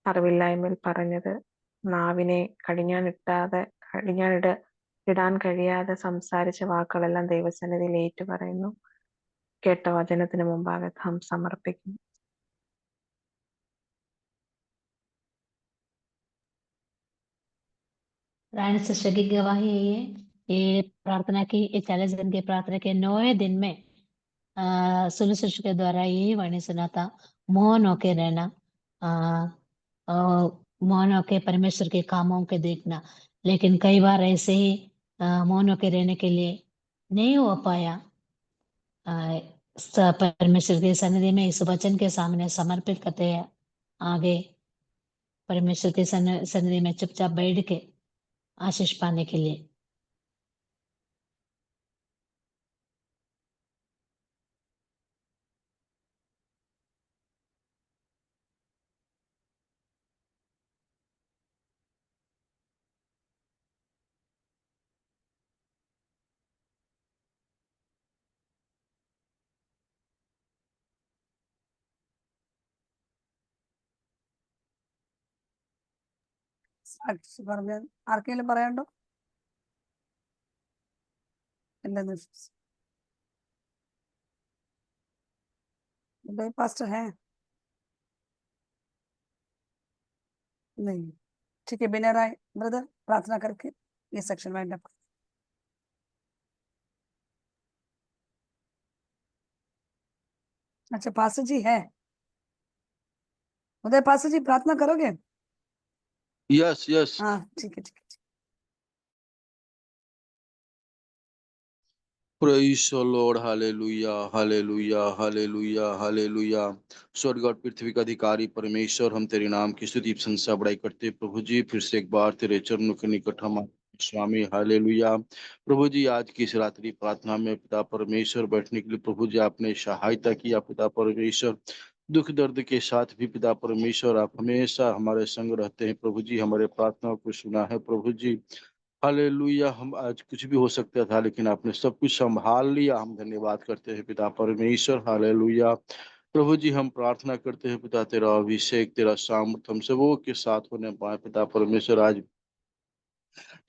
അറിവില്ലായ്മയിൽ പറഞ്ഞത്, നാവിനെ ഇടാൻ കഴിയാതെ സംസാരിച്ച വാക്കുകളെല്ലാം ദൈവസന്നിധിയിൽ ഏറ്റുപറയുന്നു. കേട്ട വചനത്തിന് മുമ്പാകെ സമർപ്പിക്കുന്നു. रानी सिस्टर की गवाही है ये प्रार्थना की 40 दिन की प्रार्थना के 9वें दिन में सुनु सिस्टर के द्वारा यही वाणी सुना था, मौन होके रहना, मौन होके परमेश्वर के कामों के देखना। लेकिन कई बार ऐसे ही मौन होके रहने के लिए नहीं हो पाया। परमेश्वर के सन्निधि में इस वचन के सामने समर्पित करते हैं, आगे परमेश्वर के सन्निधि में चुपचाप बैठ के आशीष पाने के लिए। സാക്ഷി പറഞ്ഞാൽ ആർക്കെങ്കിലും പറയാനുണ്ടോ? ഇല്ലെന്ന് വിശ്വസിക്കുന്നു. पास्टर है? नहीं, ठीक है। बिना राय ब्रदर प्रार्थना करके ये सेक्शन वाइंड अप। अच्छा, पास्टर जी है उदय? पास्टर जी प्रार्थना करोगे? Yes yes. हाँ ठीक है, ठीक है। Praise the Lord, hallelujah hallelujah hallelujah hallelujah. स्वर्ग और पृथ्वी का अधिकारी परमेश्वर, हम तेरे नाम की स्तुति प्रशंसा बड़ाई करते प्रभु जी। फिर से एक बार तेरे चरणों के निकट हम स्वामी, हालेलुया। प्रभु जी, आज की इस रात्रि प्रार्थना में पिता परमेश्वर बैठने के लिए प्रभु जी आपने सहायता किया। पिता परमेश्वर, दुख दर्द के साथ भी पिता परमेश्वर आप हमेशा हमारे संग रहते हैं प्रभु जी। हमारे प्रार्थना को सुना है प्रभु जी, हालेलुया। हम आज कुछ भी हो सकता था, लेकिन आपने सब कुछ संभाल लिया। हम धन्यवाद करते हैं पिता परमेश्वर, हालेलुया। प्रभु जी, हम प्रार्थना करते हैं पिता, तेरा अभिषेक तेरा सामर्थ हम सबों के साथ होने पाए पिता परमेश्वर। आज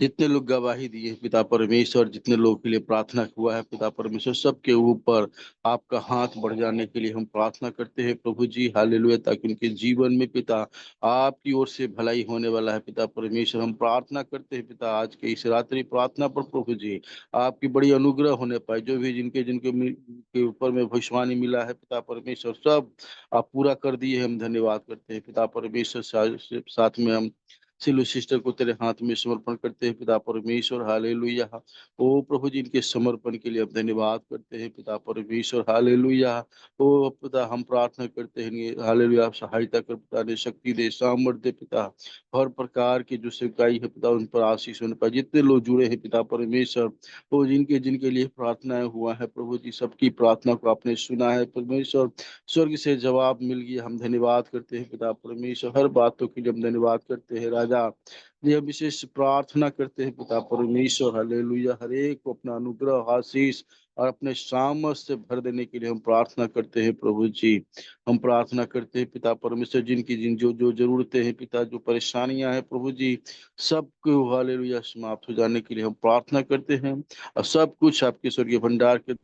जितने लोग गवाही दिए हैं पिता परमेश्वर, जितने लोगों के लिए प्रार्थना हुआ है पिता परमेश्वर, सबके ऊपर आपका हाथ बढ़ जाने के लिए हम प्रार्थना करते हैं प्रभु जी। हालेलुया, ताकि उनके जीवन में पिता आपकी ओर से भलाई होने वाला है पिता परमेश्वर। हम प्रार्थना करते हैं पिता आज के इस रात्रि प्रार्थना पर प्रभु जी आपकी बड़ी अनुग्रह होने पाए। जो भी जिनके जिनके के ऊपर में भविष्यवाणी मिला है पिता परमेश्वर, सब आप पूरा कर दिए। हम धन्यवाद करते हैं पिता परमेश्वर। साथ में हम सिलू सिस्टर को तेरे हाथ में समर्पण करते हैं पिता परमेश्वर। हालेलुया। ओ प्रभु जी, इनके समर्पण के लिए हम धन्यवाद करते हैं पिता परमेश्वर। हालेलुया। ओ पिता, हम प्रार्थना करते हैं हालेलुया, आप सहायता कर पिता, ने शक्ति दे, सामर्थ्य पिता, हर प्रकार की जो सेवकाई है पिता उन पर आशीष होने पाए। जितने लोग जुड़े हैं पिता परमेश्वर, वो जिनके जिनके लिए प्रार्थनाएं हुआ है प्रभु जी, सबकी प्रार्थना को आपने सुना है परमेश्वर। स्वर्ग से जवाब मिल गया। हम धन्यवाद करते हैं पिता परमेश्वर। हर बातों के लिए हम धन्यवाद करते हैं राजा। ये विशेष प्रार्थना करते हैं पिता परमेश्वर। हालेलुया, हर एक को अपना अनुग्रह, आशीष और अपने सामर्थ्य से भर देने के लिए हम प्रार्थना करते हैं प्रभु जी। हम प्रार्थना करते हैं पिता परमेश्वर, जिनकी जिन जो जो जरूरतें हैं पिता, जो परेशानियां हैं प्रभु जी, सबको हालेलुया समाप्त हो जाने के लिए हम प्रार्थना करते हैं। और सब कुछ आपके स्वर्गीय भंडार के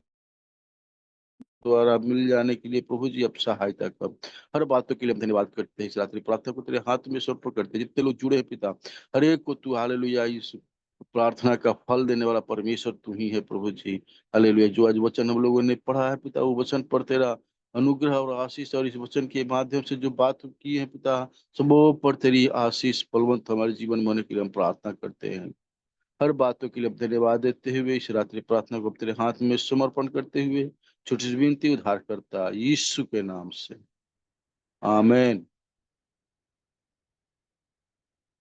द्वारा मिल जाने के लिए प्रभु जी आप सहायता कर। हर बातों के लिए हम धन्यवाद करते हैं। इस रात्रि प्रार्थना को तेरे हाथ में समर्पण करते हैं। जितने लोग जुड़े हैं पिता, हर एक को तू हालेलुया इस प्रार्थना का फल देने वाला परमेश्वर तू ही है प्रभु जी। हालेलुया, जो आज वचन हम लोगों ने पढ़ा है पिता, वो वचन पर तेरा अनुग्रह और आशीष, और इस वचन के माध्यम से जो बात की है पिता, सबों पर तेरी आशीष बलवंत हमारे जीवन में होने के लिए हम प्रार्थना करते हैं। हर बातों के लिए अब धन्यवाद देते हुए इस रात्रि प्रार्थना को अब तेरे हाथ में समर्पण करते हुए छोटी सी विनती उद्धार करता यीशु के नाम से, आमेन।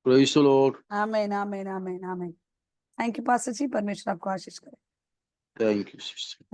Praise the Lord. आमीन आमीन आमीन आमीन। थैंक यू पास्टर जी, परमेश्वर आपको आशीष करे। Thank you sister.